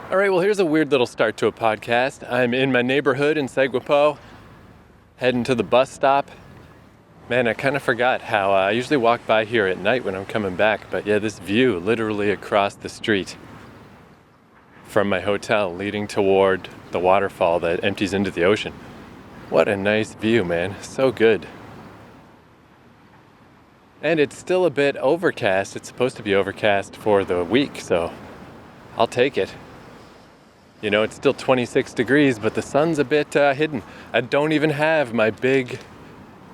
All right, well, here's a weird little start to a podcast. I'm in my neighborhood in Seogwipo, heading to the bus stop. Man, I kind of forgot how I usually walk by here at night when I'm coming back, but yeah, this view literally across the street from my hotel leading toward the waterfall that empties into the ocean. What a nice view, man. So good. And it's still a bit overcast. It's supposed to be overcast for the week, so I'll take it. You know, it's still 26 degrees, but the sun's a bit hidden. I don't even have my big,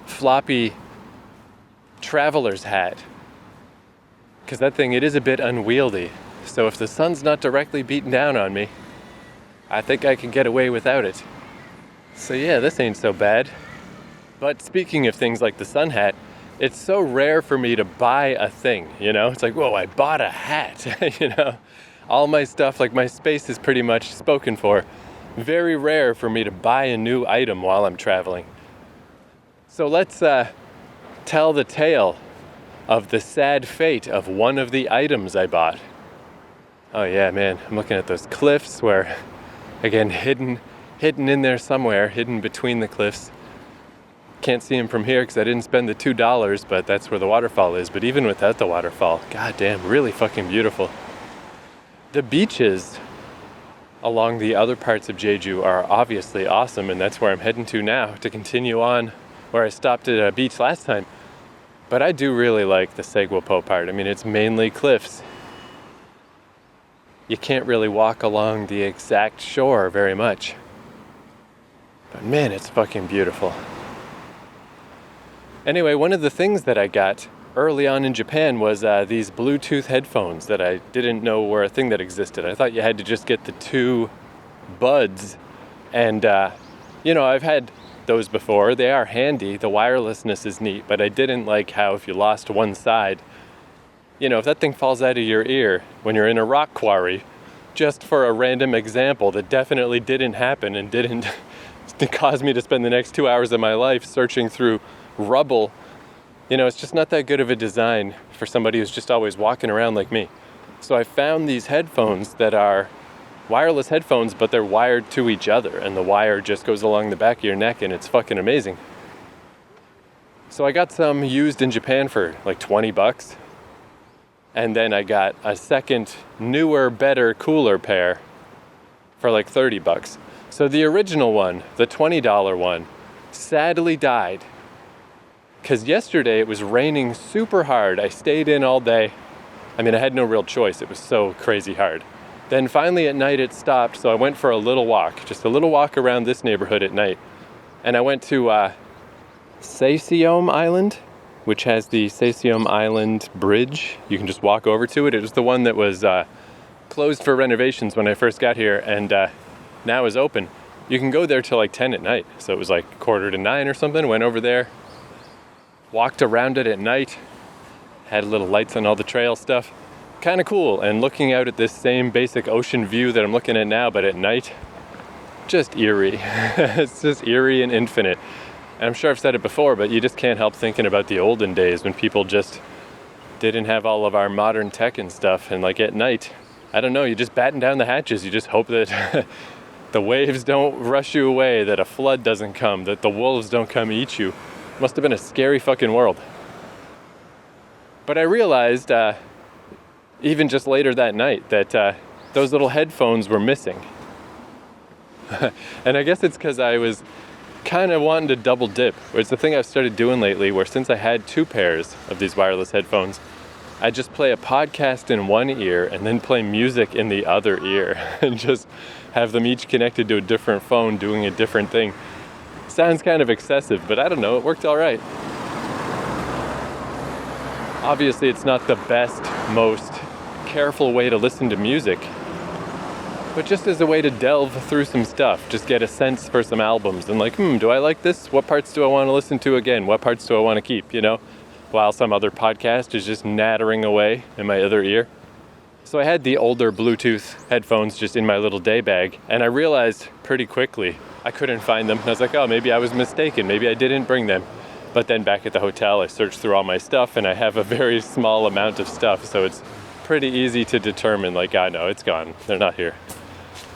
floppy traveler's hat, because that thing, it is a bit unwieldy. So if the sun's not directly beating down on me, I think I can get away without it. So yeah, this ain't so bad. But speaking of things like the sun hat, it's so rare for me to buy a thing, you know? It's like, whoa, I bought a hat, you know? All my stuff, like my space is pretty much spoken for. Very rare for me to buy a new item while I'm traveling. So let's tell the tale of the sad fate of one of the items I bought. Oh yeah, man, I'm looking at those cliffs where, again, hidden in there somewhere, hidden between the cliffs. Can't see them from here because I didn't spend the $2, but that's where the waterfall is. But even without the waterfall, goddamn, really fucking beautiful. The beaches along the other parts of Jeju are obviously awesome, and that's where I'm heading to now to continue on where I stopped at a beach last time. But I do really like the Seogwipo part. I mean, it's mainly cliffs. You can't really walk along the exact shore very much. But man, it's fucking beautiful. Anyway, one of the things that I got early on in Japan was these Bluetooth headphones that I didn't know were a thing that existed. I thought you had to just get the two buds. And, I've had those before. They are handy. The wirelessness is neat. But I didn't like how if you lost one side, if that thing falls out of your ear when you're in a rock quarry, just for a random example that definitely didn't happen and didn't cause me to spend the next 2 hours of my life searching through rubble. It's just not that good of a design for somebody who's just always walking around like me. So I found these headphones that are wireless headphones, but they're wired to each other, and the wire just goes along the back of your neck, and it's fucking amazing. So I got some used in Japan for like $20, and then I got a second, newer, better, cooler pair for like $30. So the original one, the $20 one, sadly died. Because yesterday it was raining super hard. I stayed in all day. I mean, I had no real choice. It was so crazy hard. Then finally at night it stopped, so I went for a little walk. Just a little walk around this neighborhood at night. And I went to Saeseom Island, which has the Saeseom Island Bridge. You can just walk over to it. It was the one that was closed for renovations when I first got here, and now is open. You can go there till like 10 at night. So it was like 8:45 or something. Went over there. Walked around it at night, had little lights on all the trail stuff. Kind of cool, and looking out at this same basic ocean view that I'm looking at now, but at night, just eerie. It's just eerie and infinite. And I'm sure I've said it before, but you just can't help thinking about the olden days when people just didn't have all of our modern tech and stuff, and like at night, I don't know, you just batten down the hatches, you just hope that the waves don't rush you away, that a flood doesn't come, that the wolves don't come eat you. Must have been a scary fucking world. But I realized, even just later that night, that those little headphones were missing. And I guess it's because I was kind of wanting to double dip. It's the thing I've started doing lately, where since I had two pairs of these wireless headphones, I just play a podcast in one ear and then play music in the other ear and just have them each connected to a different phone doing a different thing. Sounds kind of excessive, but I don't know, it worked all right. Obviously, it's not the best, most careful way to listen to music, but just as a way to delve through some stuff, just get a sense for some albums and like, do I like this? What parts do I want to listen to again? What parts do I want to keep, while some other podcast is just nattering away in my other ear. So I had the older Bluetooth headphones just in my little day bag, and I realized pretty quickly I couldn't find them. And I was like, oh, maybe I was mistaken. Maybe I didn't bring them. But then back at the hotel, I searched through all my stuff, and I have a very small amount of stuff, so it's pretty easy to determine, like, no, it's gone. They're not here.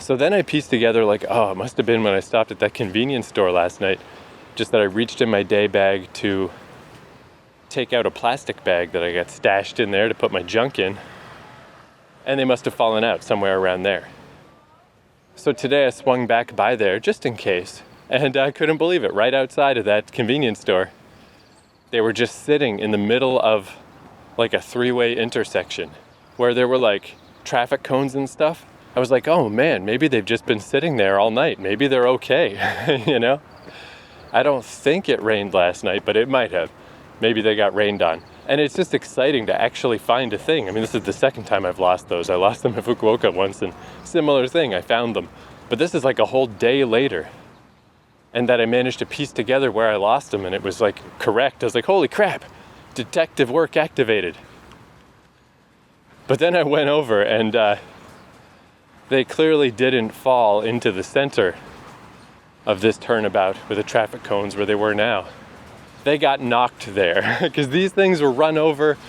So then I pieced together like, oh, it must have been when I stopped at that convenience store last night. Just that I reached in my day bag to take out a plastic bag that I got stashed in there to put my junk in. And they must have fallen out somewhere around there. So today I swung back by there just in case. And I couldn't believe it. Right outside of that convenience store, they were just sitting in the middle of like a three-way intersection where there were like traffic cones and stuff. I was like, oh man, maybe they've just been sitting there all night. Maybe they're okay, you know? I don't think it rained last night, but it might have. Maybe they got rained on. And it's just exciting to actually find a thing. I mean, this is the second time I've lost those. I lost them at Fukuoka once, and similar thing, I found them. But this is like a whole day later. And that I managed to piece together where I lost them, and it was like correct. I was like, holy crap, detective work activated. But then I went over and they clearly didn't fall into the center of this turnabout where the traffic cones where they were now. They got knocked there because these things were run over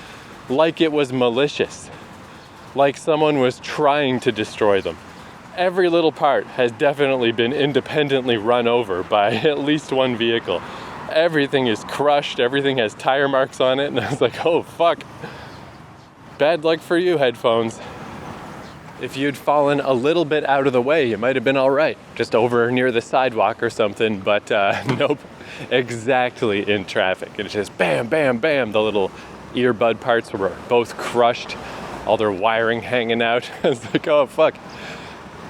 like it was malicious, like someone was trying to destroy them. Every little part has definitely been independently run over by at least one vehicle. Everything is crushed, everything has tire marks on it, and I was like, oh fuck. Bad luck for you, headphones. If you'd fallen a little bit out of the way, you might have been all right. Just over near the sidewalk or something, but nope, exactly in traffic. It's just bam, bam, bam. The little earbud parts were both crushed, all their wiring hanging out. I was like, oh, fuck.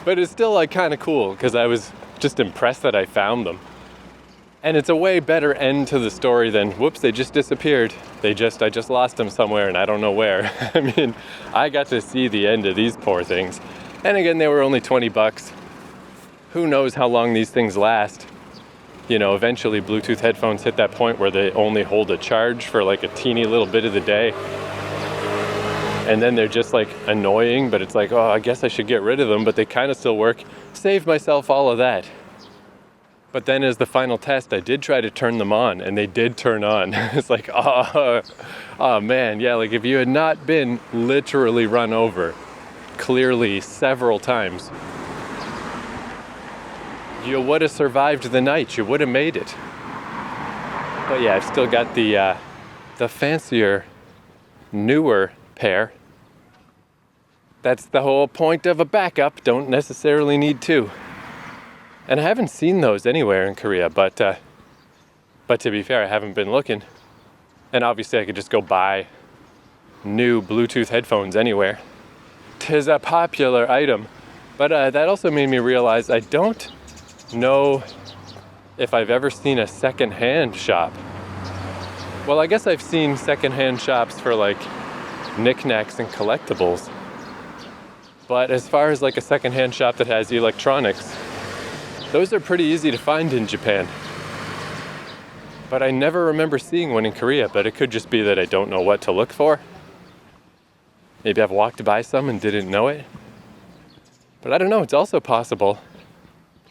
But it's still like kind of cool because I was just impressed that I found them. And it's a way better end to the story than, whoops, they just disappeared. I just lost them somewhere and I don't know where. I mean, I got to see the end of these poor things. And again, they were only $20. Who knows how long these things last? You know, eventually Bluetooth headphones hit that point where they only hold a charge for like a teeny little bit of the day. And then they're just like annoying, but it's like, oh, I guess I should get rid of them, but they kind of still work. Saved myself all of that. But then as the final test, I did try to turn them on, and they did turn on. It's like, oh man, yeah, like if you had not been literally run over, clearly several times, you would have survived the night, you would have made it. But yeah, I've still got the fancier, newer pair. That's the whole point of a backup, don't necessarily need two. And I haven't seen those anywhere in Korea, but to be fair, I haven't been looking. And obviously I could just go buy new Bluetooth headphones anywhere. 'Tis a popular item. But that also made me realize I don't know if I've ever seen a secondhand shop. Well, I guess I've seen secondhand shops for like knickknacks and collectibles. But as far as like a secondhand shop that has electronics, those are pretty easy to find in Japan. But I never remember seeing one in Korea, but it could just be that I don't know what to look for. Maybe I've walked by some and didn't know it. But I don't know, it's also possible.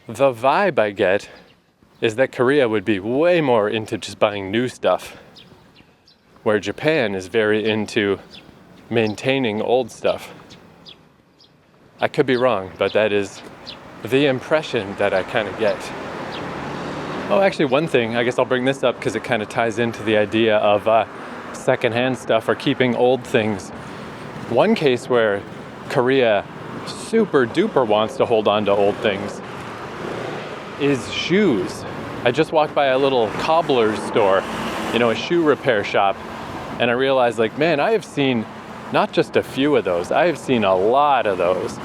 The vibe I get is that Korea would be way more into just buying new stuff, where Japan is very into maintaining old stuff. I could be wrong, but that is the impression that I kind of get. Oh, actually, one thing, I guess I'll bring this up because it kind of ties into the idea of secondhand stuff or keeping old things. One case where Korea super duper wants to hold on to old things is shoes. I just walked by a little cobbler's store, you know, a shoe repair shop, and I realized like, man, I have seen not just a few of those, I have seen a lot of those.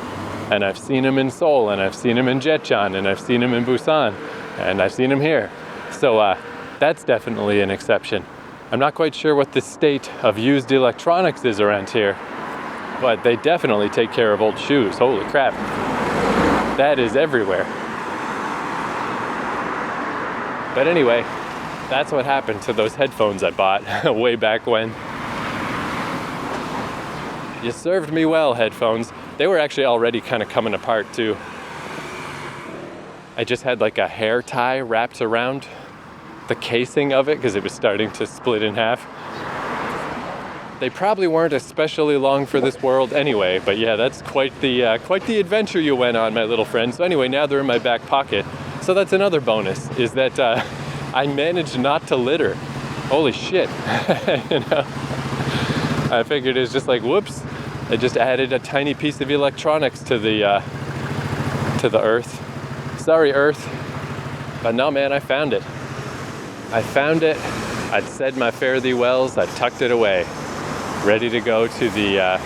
And I've seen them in Seoul, and I've seen them in Jeju, and I've seen them in Busan, and I've seen them here. So that's definitely an exception. I'm not quite sure what the state of used electronics is around here, but they definitely take care of old shoes. Holy crap. That is everywhere. But anyway, that's what happened to those headphones I bought way back when. You served me well, headphones. They were actually already kind of coming apart too. I just had like a hair tie wrapped around the casing of it because it was starting to split in half. They probably weren't especially long for this world anyway, but yeah, that's quite the adventure you went on, my little friend. So anyway, now they're in my back pocket. So that's another bonus, is that I managed not to litter. Holy shit. You know? I figured it's just like, whoops, I just added a tiny piece of electronics to the earth. Sorry, Earth. But no, man, I found it. I'd said my fare thee wells, I tucked it away. Ready to go to the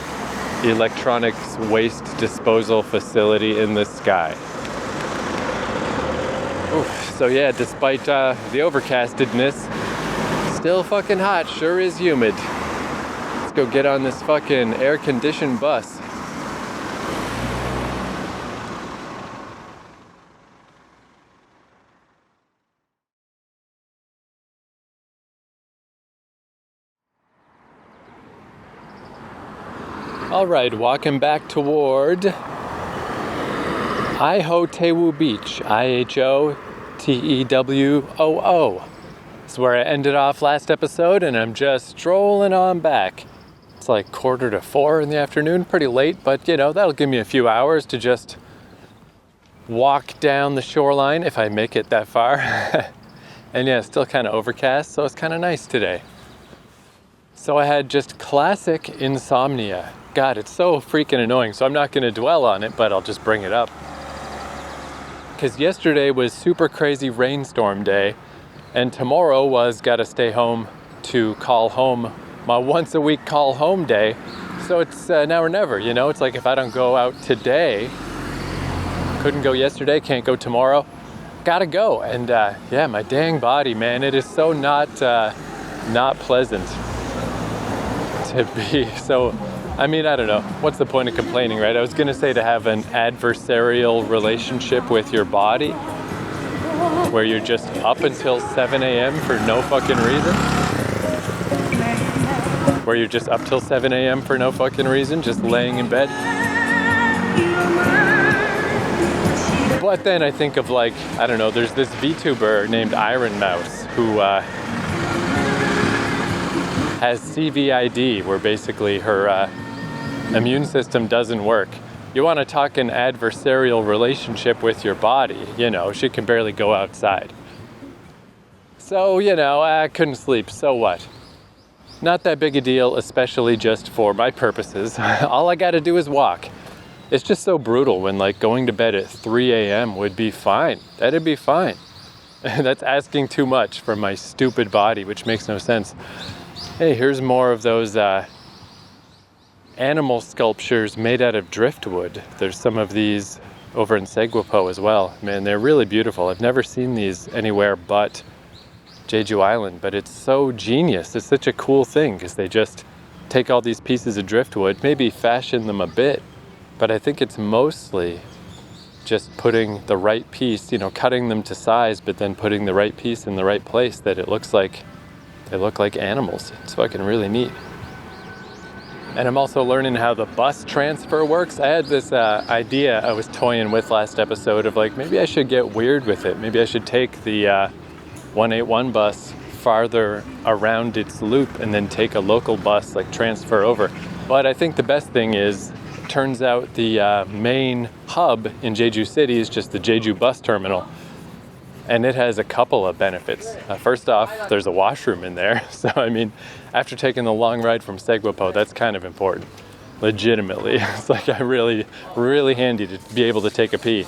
electronics waste disposal facility in the sky. Oof. So yeah, despite the overcastedness, still fucking hot, sure is humid. Let's go get on this fucking air-conditioned bus. All right, walking back toward Ihoteu Beach, Ihotewoo. It's where I ended off last episode, and I'm just strolling on back. It's like 3:45 in the afternoon, pretty late, but you know, that'll give me a few hours to just walk down the shoreline if I make it that far. And yeah, it's still kind of overcast, so it's kind of nice today. So I had just classic insomnia. God, it's so freaking annoying, so I'm not going to dwell on it, but I'll just bring it up. Because yesterday was super crazy rainstorm day, and tomorrow was gotta stay home to call home, my once a week call home day. So it's now or never, you know? It's like if I don't go out today, couldn't go yesterday, can't go tomorrow, gotta go. And yeah, my dang body, man, it is so not pleasant to be. So, I mean, I don't know. What's the point of complaining, right? I was gonna say to have an adversarial relationship with your body, where you're just up until 7 a.m. for no fucking reason. Where you're just up till 7 a.m. for no fucking reason, just laying in bed. But then I think of, like, I don't know, there's this VTuber named Iron Mouse who has CVID, where basically her immune system doesn't work. You want to talk an adversarial relationship with your body, you know, she can barely go outside. So, you know, I couldn't sleep, so what? Not that big a deal, especially just for my purposes. All I gotta do is walk. It's just so brutal when, like, going to bed at 3 a.m. would be fine. That'd be fine. That's asking too much from my stupid body, which makes no sense. Hey, here's more of those animal sculptures made out of driftwood. There's some of these over in Seogwipo as well. Man, they're really beautiful. I've never seen these anywhere but Jeju Island, but it's so genius. It's such a cool thing because they just take all these pieces of driftwood, maybe fashion them a bit, but I think it's mostly just putting the right piece, you know, cutting them to size, but then putting the right piece in the right place that it looks like they look like animals. It's fucking really neat. And I'm also learning how the bus transfer works. I had this idea I was toying with last episode of, like, maybe I should get weird with it. Maybe I should take the 181 bus farther around its loop and then take a local bus, like, transfer over. But I think the best thing is, turns out the main hub in Jeju City is just the Jeju bus terminal. And it has a couple of benefits. First off, there's a washroom in there. So, I mean, after taking the long ride from Seogwipo, that's kind of important. Legitimately. It's like really, really handy to be able to take a pee.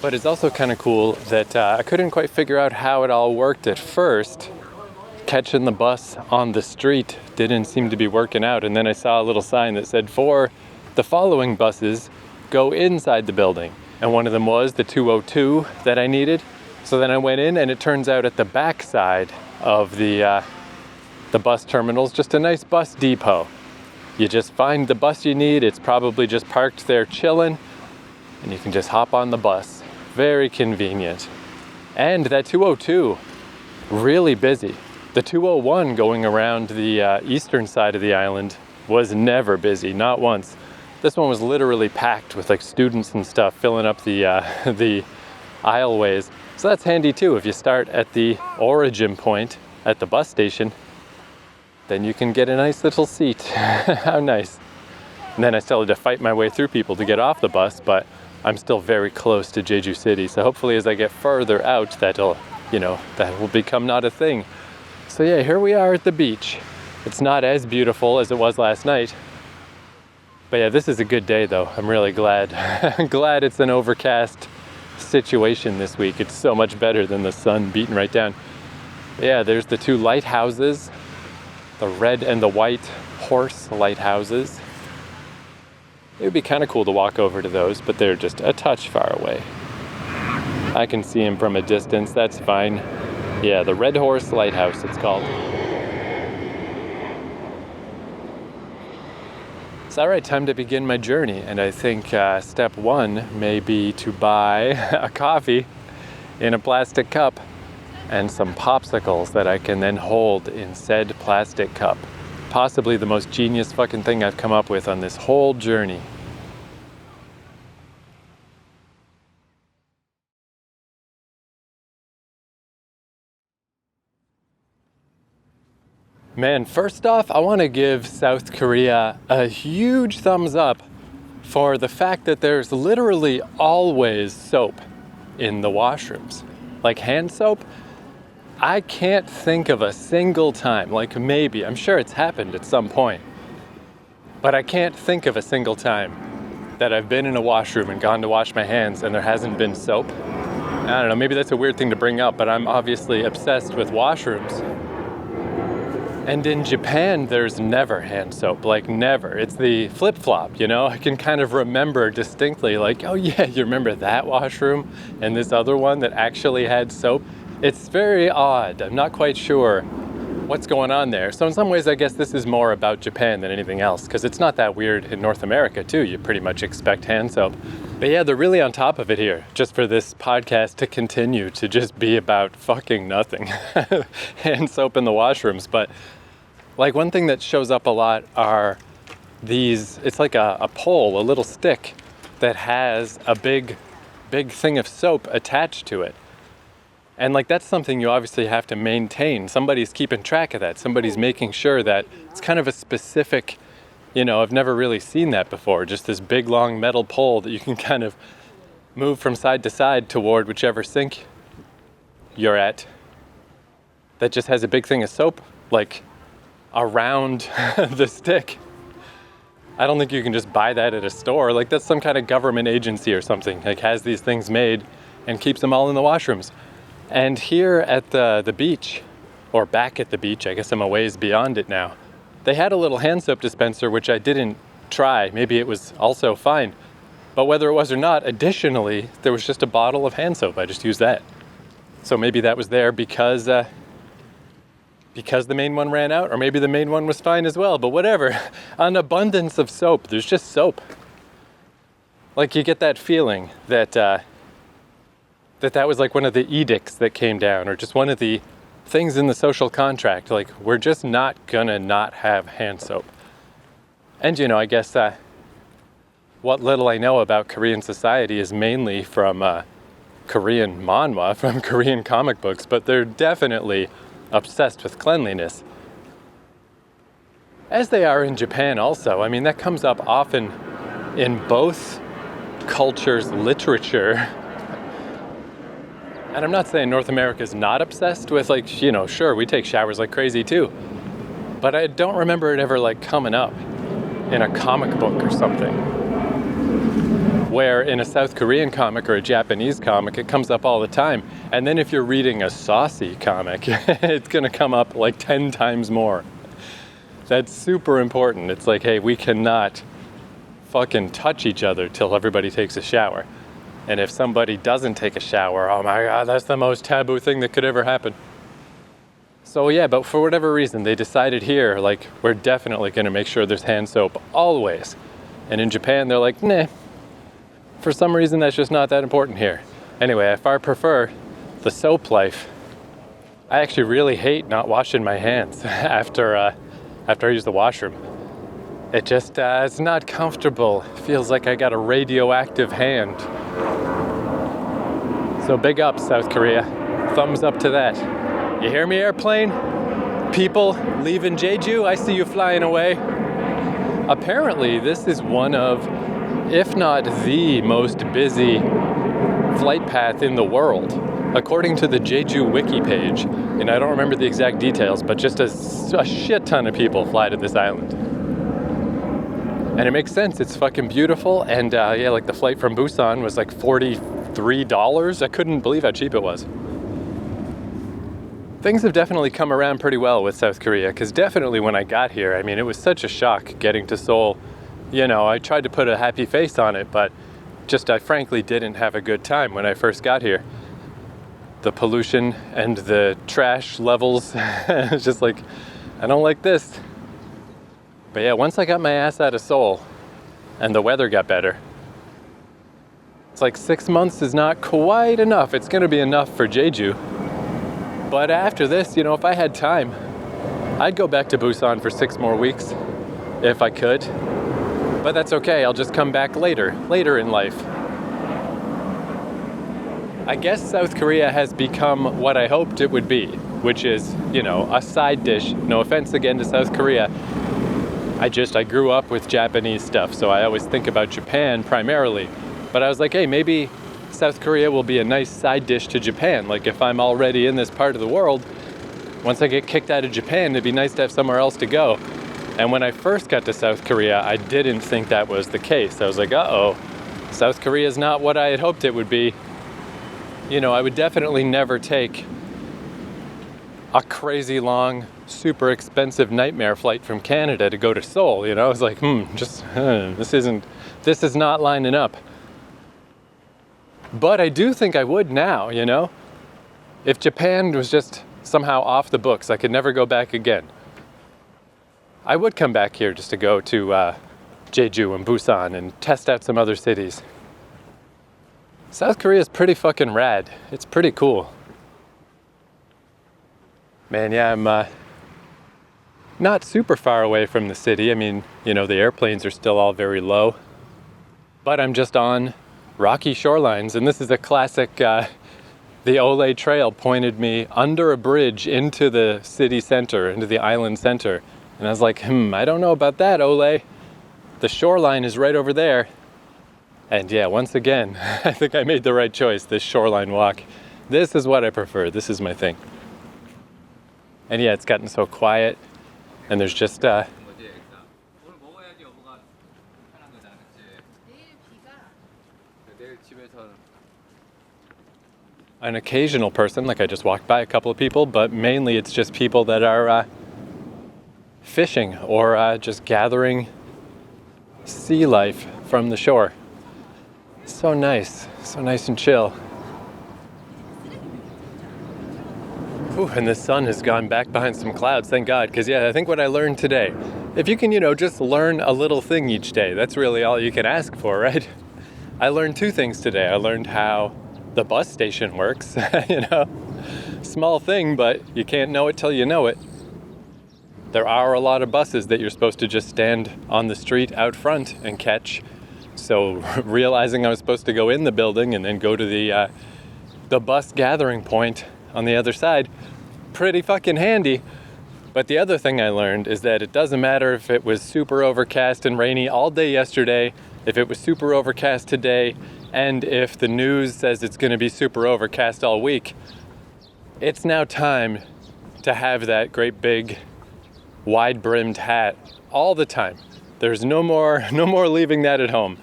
But it's also kind of cool that I couldn't quite figure out how it all worked at first. Catching the bus on the street didn't seem to be working out. And then I saw a little sign that said, for the following buses, go inside the building. And one of them was the 202 that I needed. So then I went in, and it turns out at the back side of the bus terminal is just a nice bus depot. You just find the bus you need. It's probably just parked there chilling, and you can just hop on the bus. Very convenient. And that 202, really busy. The 201 going around the eastern side of the island was never busy, not once. This one was literally packed with, like, students and stuff filling up the aisleways. So that's handy too. If you start at the origin point at the bus station, then you can get a nice little seat. How nice. And then I still had to fight my way through people to get off the bus, but I'm still very close to Jeju City. So hopefully as I get further out, that will become not a thing. So yeah, here we are at the beach. It's not as beautiful as it was last night. But yeah, this is a good day though. I'm really glad. I'm glad it's an overcast situation this week. It's so much better than the sun beating right down. But yeah, there's the two lighthouses, the red and the white horse lighthouses. It would be kind of cool to walk over to those, but they're just a touch far away. I can see them from a distance, that's fine. Yeah, the Red Horse Lighthouse it's called. It's all right, time to begin my journey, and I think step one may be to buy a coffee in a plastic cup and some popsicles that I can then hold in said plastic cup. Possibly the most genius fucking thing I've come up with on this whole journey. Man, first off, I want to give South Korea a huge thumbs up for the fact that there's literally always soap in the washrooms. Like hand soap, I can't think of a single time, like maybe, I'm sure it's happened at some point, but I can't think of a single time that I've been in a washroom and gone to wash my hands and there hasn't been soap. I don't know, maybe that's a weird thing to bring up, but I'm obviously obsessed with washrooms. And in Japan, there's never hand soap, like never. It's the flip-flop, I can kind of remember distinctly, like, oh yeah, you remember that washroom and this other one that actually had soap? It's very odd. I'm not quite sure what's going on there. So in some ways, I guess this is more about Japan than anything else, because it's not that weird in North America too. You pretty much expect hand soap. But yeah, they're really on top of it here, just for this podcast to continue to just be about fucking nothing. Hand soap in the washrooms. But like one thing that shows up a lot are these, it's like a pole, a little stick that has a big thing of soap attached to it. And like that's something you obviously have to maintain. Somebody's keeping track of that. Somebody's making sure that it's kind of a specific, I've never really seen that before. Just this big long metal pole that you can kind of move from side to side toward whichever sink you're at. That just has a big thing of soap like around the stick. I don't think you can just buy that at a store. Like that's some kind of government agency or something. Like has these things made and keeps them all in the washrooms. And here at the beach, or back at the beach, I guess I'm a ways beyond it now, they had a little hand soap dispenser, which I didn't try. Maybe it was also fine. But whether it was or not, additionally, there was just a bottle of hand soap. I just used that. So maybe that was there because the main one ran out, or maybe the main one was fine as well, but whatever. An abundance of soap. There's just soap. Like you get that feeling that that was like one of the edicts that came down, or just one of the things in the social contract. Like we're just not gonna not have hand soap. And I guess what little I know about Korean society is mainly from Korean manhwa, from Korean comic books, but they're definitely obsessed with cleanliness. As they are in Japan also. I mean, that comes up often in both cultures' literature. And I'm not saying North America is not obsessed with sure, we take showers like crazy too. But I don't remember it ever coming up in a comic book or something. Where in a South Korean comic or a Japanese comic, it comes up all the time. And then if you're reading a saucy comic, it's gonna come up 10 times more. That's super important. It's like, hey, we cannot fucking touch each other till everybody takes a shower. And if somebody doesn't take a shower, oh my God, that's the most taboo thing that could ever happen. So yeah, but for whatever reason, they decided here, we're definitely gonna make sure there's hand soap always. And in Japan, they're like, nah. For some reason, that's just not that important here. Anyway, I far prefer the soap life. I actually really hate not washing my hands after I use the washroom. It just, it's not comfortable. It feels like I got a radioactive hand. So big up, South Korea. Thumbs up to that. You hear me, airplane? people leaving Jeju, I see you flying away. Apparently, this is one of, if not the most busy flight path in the world, according to the Jeju wiki page. And I don't remember the exact details, but just a shit ton of people fly to this island. And it makes sense, it's fucking beautiful. And yeah, like the flight from Busan was like $43. I couldn't believe how cheap it was. Things have definitely come around pretty well with South Korea, because definitely when I got here, I mean, it was such a shock getting to Seoul. You know, I tried to put a happy face on it, but just I frankly didn't have a good time when I first got here. The pollution and the trash levels, it's just like, I don't like this. But yeah, once I got my ass out of Seoul and the weather got better, it's like 6 months is not quite enough. It's gonna be enough for Jeju. But after this, you know, if I had time, I'd go back to Busan for 6 more weeks, if I could. But that's okay, I'll just come back later in life. I guess South Korea has become what I hoped it would be, which is, you know, a side dish. No offense again to South Korea. I grew up with Japanese stuff, so I always think about Japan primarily. But I was like, hey, maybe South Korea will be a nice side dish to Japan. Like if I'm already in this part of the world, once I get kicked out of Japan, it'd be nice to have somewhere else to go. And when I first got to South Korea, I didn't think that was the case. I was like, uh-oh, South Korea is not what I had hoped it would be. You know, I would definitely never take a crazy long, super expensive nightmare flight from Canada to go to Seoul. You know, I was like, this is not lining up. But I do think I would now, you know? If Japan was just somehow off the books, I could never go back again, I would come back here just to go to Jeju and Busan and test out some other cities. South Korea is pretty fucking rad. It's pretty cool. Man, yeah, I'm not super far away from the city. I mean, you know, the airplanes are still all very low. But I'm just on rocky shorelines, and this is a classic, the Olle trail pointed me under a bridge into the city center, into the island center. And I was like, I don't know about that, Olle. The shoreline is right over there. And yeah, once again, I think I made the right choice, this shoreline walk. This is what I prefer, this is my thing. And yeah, it's gotten so quiet, and there's just, an occasional person, like I just walked by a couple of people, but mainly it's just people that are fishing or just gathering sea life from the shore. So nice and chill. Ooh, and the sun has gone back behind some clouds, thank God, because yeah, I think what I learned today, if you can, you know, just learn a little thing each day, that's really all you can ask for, right? I learned 2 things today. I learned how the bus station works, you know, small thing, but you can't know it till you know it. There are a lot of buses that you're supposed to just stand on the street out front and catch. So realizing I was supposed to go in the building and then go to the bus gathering point on the other side, pretty fucking handy. But the other thing I learned is that it doesn't matter if it was super overcast and rainy all day yesterday, if it was super overcast today, and if the news says it's going to be super overcast all week. It's now time to have that great big wide-brimmed hat all the time. There's no more leaving that at home,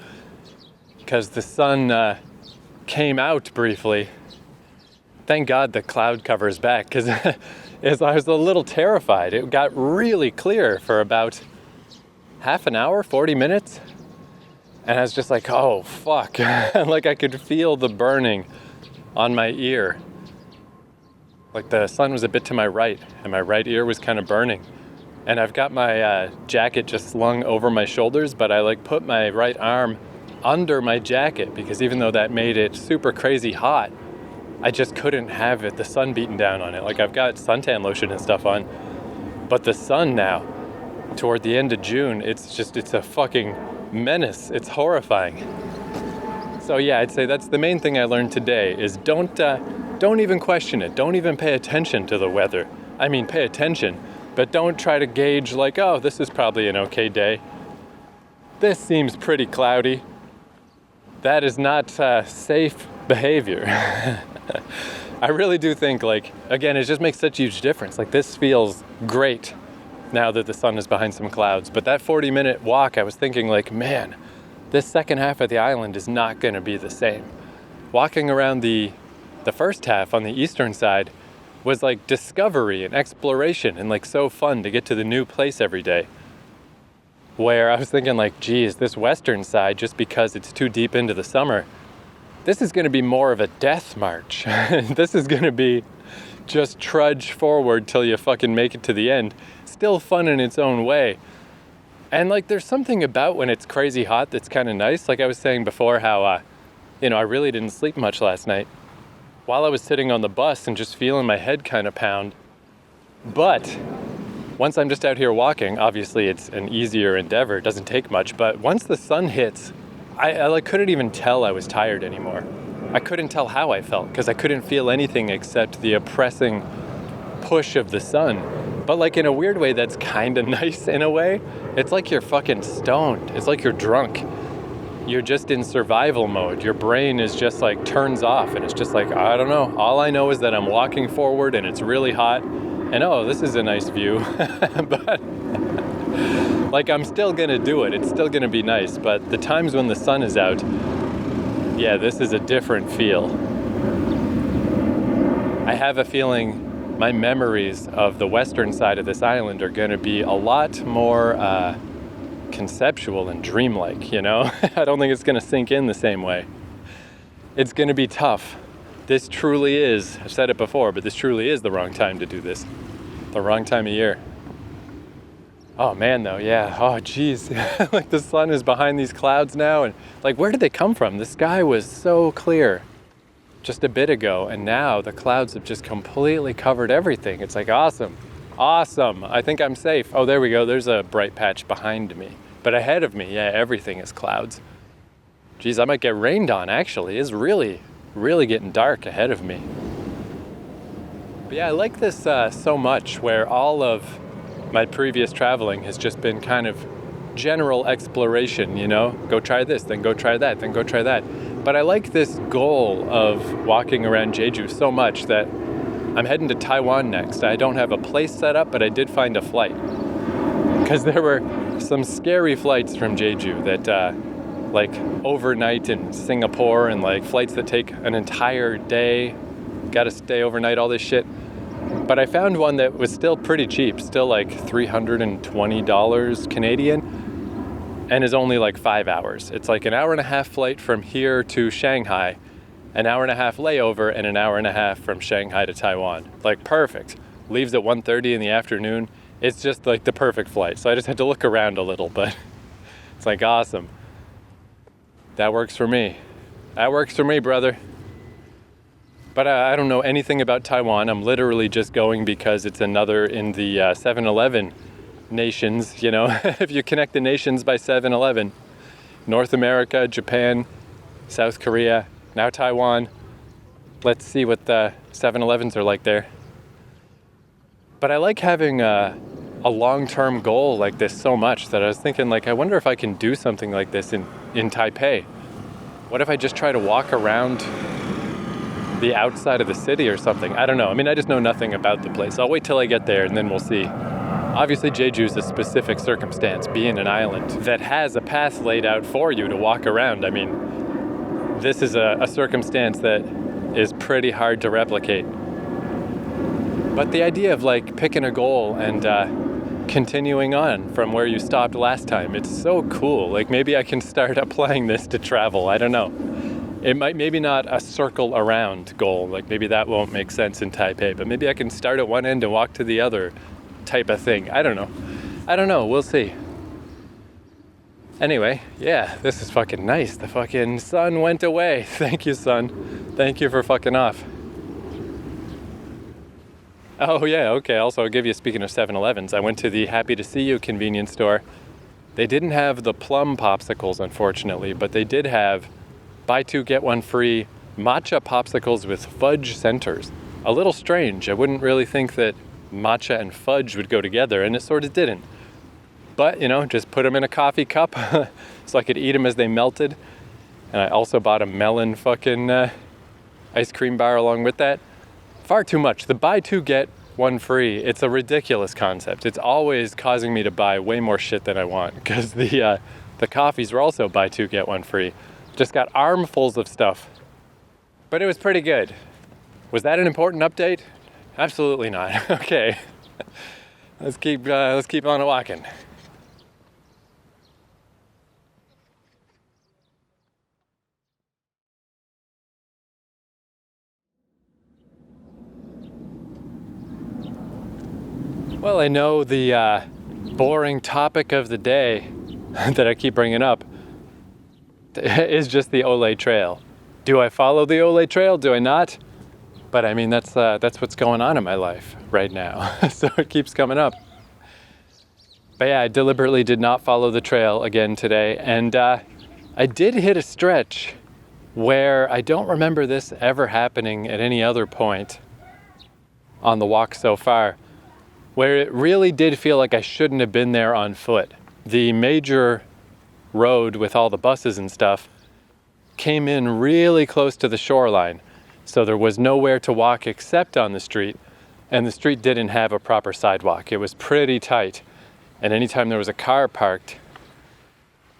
because the sun came out briefly. Thank God the cloud cover is back, because I was a little terrified. It got really clear for about half an hour, 40 minutes. And I was just like, oh, fuck. Like I could feel the burning on my ear. Like the sun was a bit to my right, and my right ear was kind of burning. And I've got my jacket just slung over my shoulders, but I like put my right arm under my jacket, because even though that made it super crazy hot, I just couldn't have the sun beating down on it. Like I've got suntan lotion and stuff on, but the sun now, toward the end of June, it's a fucking menace. It's horrifying. So yeah, I'd say that's the main thing I learned today is don't even question it. Don't even pay attention to the weather. I mean, pay attention, But don't try to gauge like, oh, this is probably an okay day. This seems pretty cloudy. That is not safe behavior. I really do think, like, again, it just makes such a huge difference. Like, this feels great now that the sun is behind some clouds. But that 40-minute walk, I was thinking, like, man, this second half of the island is not going to be the same. Walking around the first half on the eastern side was like discovery and exploration and like so fun to get to the new place every day. Where I was thinking like, geez, this western side, just because it's too deep into the summer, this is going to be more of a death march. This is going to be just trudge forward till you fucking make it to the end. Still fun in its own way. And like, there's something about when it's crazy hot that's kind of nice. Like I was saying before how, I really didn't sleep much last night while I was sitting on the bus and just feeling my head kind of pound. But once I'm just out here walking, obviously it's an easier endeavor. It doesn't take much. But once the sun hits, I like couldn't even tell I was tired anymore. I couldn't tell how I felt because I couldn't feel anything except the oppressing push of the sun. But like in a weird way, that's kind of nice in a way. It's like you're fucking stoned. It's like you're drunk. You're just in survival mode. Your brain is just like turns off and it's just like, I don't know. All I know is that I'm walking forward and it's really hot. And oh, this is a nice view. But like I'm still gonna do it. It's still gonna be nice. But the times when the sun is out, yeah, this is a different feel. I have a feeling my memories of the western side of this island are going to be a lot more conceptual and dreamlike, you know? I don't think it's going to sink in the same way. It's going to be tough. This truly is, I've said it before, but this truly is the wrong time to do this. The wrong time of year. Oh man, though, yeah. Oh, geez. Like the sun is behind these clouds now, and like, where did they come from? The sky was so clear just a bit ago, and now the clouds have just completely covered everything. It's like awesome. I think I'm safe. Oh, there we go. There's a bright patch behind me. But ahead of me, yeah, everything is clouds. Geez, I might get rained on, actually. It's really, really getting dark ahead of me. But yeah, I like this so much, where all of my previous traveling has just been kind of general exploration, you know? Go try this, then go try that, then go try that. But I like this goal of walking around Jeju so much that I'm heading to Taiwan next. I don't have a place set up, but I did find a flight. Because there were some scary flights from Jeju that like overnight in Singapore, and like flights that take an entire day, gotta stay overnight, all this shit. But I found one that was still pretty cheap, still like $320 Canadian. And is only like 5 hours. It's like an hour and a half flight from here to Shanghai, an hour and a half layover, and an hour and a half from Shanghai to Taiwan. Like perfect. Leaves at 1:30 in the afternoon. It's just like the perfect flight. So I just had to look around a little, but it's like awesome. That works for me. That works for me, brother. But I don't know anything about Taiwan. I'm literally just going because it's another in the 7-Eleven nations, you know. If you connect the nations by 7-Eleven, North America, Japan, South Korea, now Taiwan. Let's see what the 7-Elevens are like there. But I like having a long-term goal like this so much that I was thinking, like, I wonder if I can do something like this in Taipei. What if I just try to walk around the outside of the city or something? I don't know. I mean, I just know nothing about the place. I'll wait till I get there and then we'll see. Obviously, Jeju is a specific circumstance, being an island that has a path laid out for you to walk around. I mean, this is a circumstance that is pretty hard to replicate. But the idea of like picking a goal and continuing on from where you stopped last time, it's so cool. Like maybe I can start applying this to travel. I don't know. It might, maybe not a circle around goal. Like maybe that won't make sense in Taipei, but maybe I can start at one end and walk to the other type of thing. I don't know. We'll see. Anyway, yeah, this is fucking nice. The fucking sun went away. Thank you, sun. Thank you for fucking off. Oh, yeah, okay. Also, I'll give you, speaking of 7-Elevens, I went to the Happy to See You convenience store. They didn't have the plum popsicles, unfortunately, but they did have buy two, get one free matcha popsicles with fudge centers. A little strange. I wouldn't really think that matcha and fudge would go together, and it sort of didn't. But, just put them in a coffee cup so I could eat them as they melted. And I also bought a melon fucking ice cream bar along with that. Far too much. The buy two, get one free. It's a ridiculous concept. It's always causing me to buy way more shit than I want, because the coffees were also buy two, get one free. Just got armfuls of stuff. But it was pretty good. Was that an important update? Absolutely not. Okay. Let's keep on walking. Well, I know the boring topic of the day that I keep bringing up is just the Olle Trail. Do I follow the Olle Trail? Do I not? But I mean, that's what's going on in my life right now. So it keeps coming up. But yeah, I deliberately did not follow the trail again today. And I did hit a stretch where I don't remember this ever happening at any other point on the walk so far, where it really did feel like I shouldn't have been there on foot. The major road with all the buses and stuff came in really close to the shoreline, so there was nowhere to walk except on the street, and the street didn't have a proper sidewalk. It was pretty tight, and anytime there was a car parked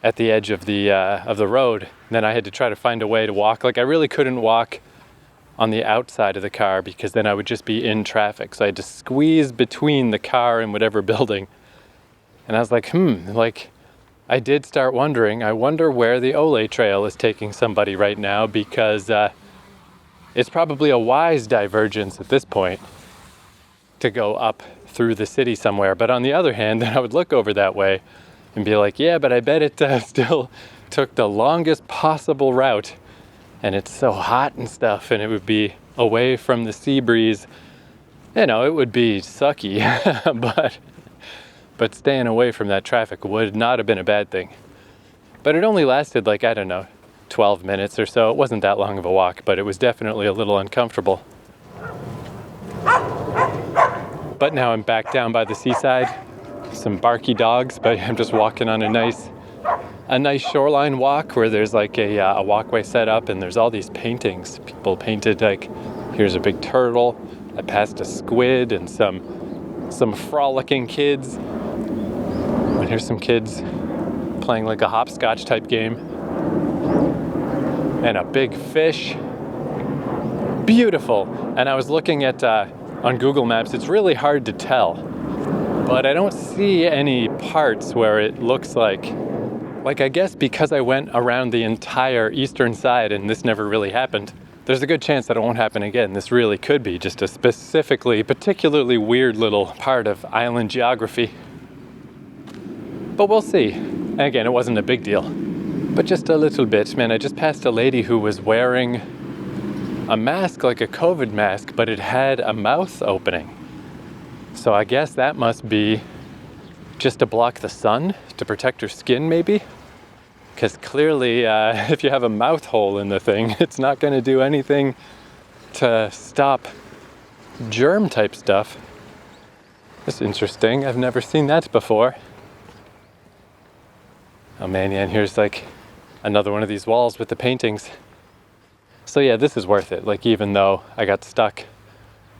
at the edge of the road, then I had to try to find a way to walk. Like, I really couldn't walk on the outside of the car, because then I would just be in traffic. So I had to squeeze between the car and whatever building. And I was like, I did start wondering, I wonder where the Olle Trail is taking somebody right now, because it's probably a wise divergence at this point to go up through the city somewhere. But on the other hand, then I would look over that way and be like, yeah, but I bet it still took the longest possible route. And it's so hot and stuff, and it would be away from the sea breeze. It would be sucky, but staying away from that traffic would not have been a bad thing. But it only lasted 12 minutes or so. It wasn't that long of a walk, but it was definitely a little uncomfortable. But now I'm back down by the seaside. Some barky dogs, but I'm just walking on a nice shoreline walk where there's a walkway set up, and there's all these paintings. People painted here's a big turtle. I passed a squid and some frolicking kids. And here's some kids playing a hopscotch type game. And a big fish. Beautiful. And I was looking at on Google Maps, it's really hard to tell, but I don't see any parts where it looks like I guess because I went around the entire eastern side and this never really happened, there's a good chance that it won't happen again. This really could be just a particularly weird little part of island geography. But we'll see. And again, it wasn't a big deal, but just a little bit. Man, I just passed a lady who was wearing a mask, like a COVID mask, but it had a mouth opening. So I guess that must be just to block the sun, to protect her skin maybe? Because clearly if you have a mouth hole in the thing, it's not going to do anything to stop germ type stuff. That's interesting. I've never seen that before. Oh man, yeah, and here's another one of these walls with the paintings. So yeah, this is worth it. Even though I got stuck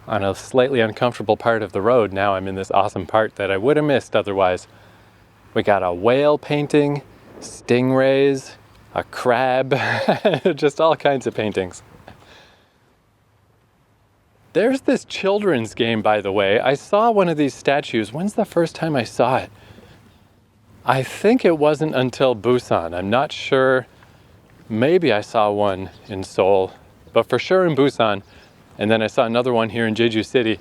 on a slightly uncomfortable part of the road, now I'm in this awesome part that I would have missed otherwise. We got a whale painting, stingrays, a crab, just all kinds of paintings. There's this children's game, by the way. I saw one of these statues. When's the first time I saw it? I think it wasn't until Busan. I'm not sure. Maybe I saw one in Seoul, but for sure in Busan. And then I saw another one here in Jeju City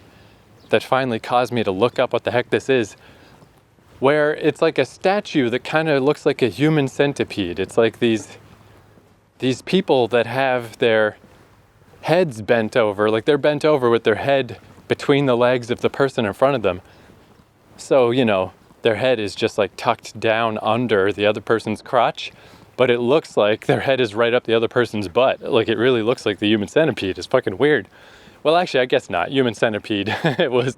that finally caused me to look up what the heck this is, where it's like a statue that kind of looks like a human centipede. It's like these people that have their heads bent over, they're bent over with their head between the legs of the person in front of them. So, their head is just tucked down under the other person's crotch, but it looks like their head is right up the other person's butt. It really looks like the human centipede. It's fucking weird. Well, actually, I guess not. Human centipede. It was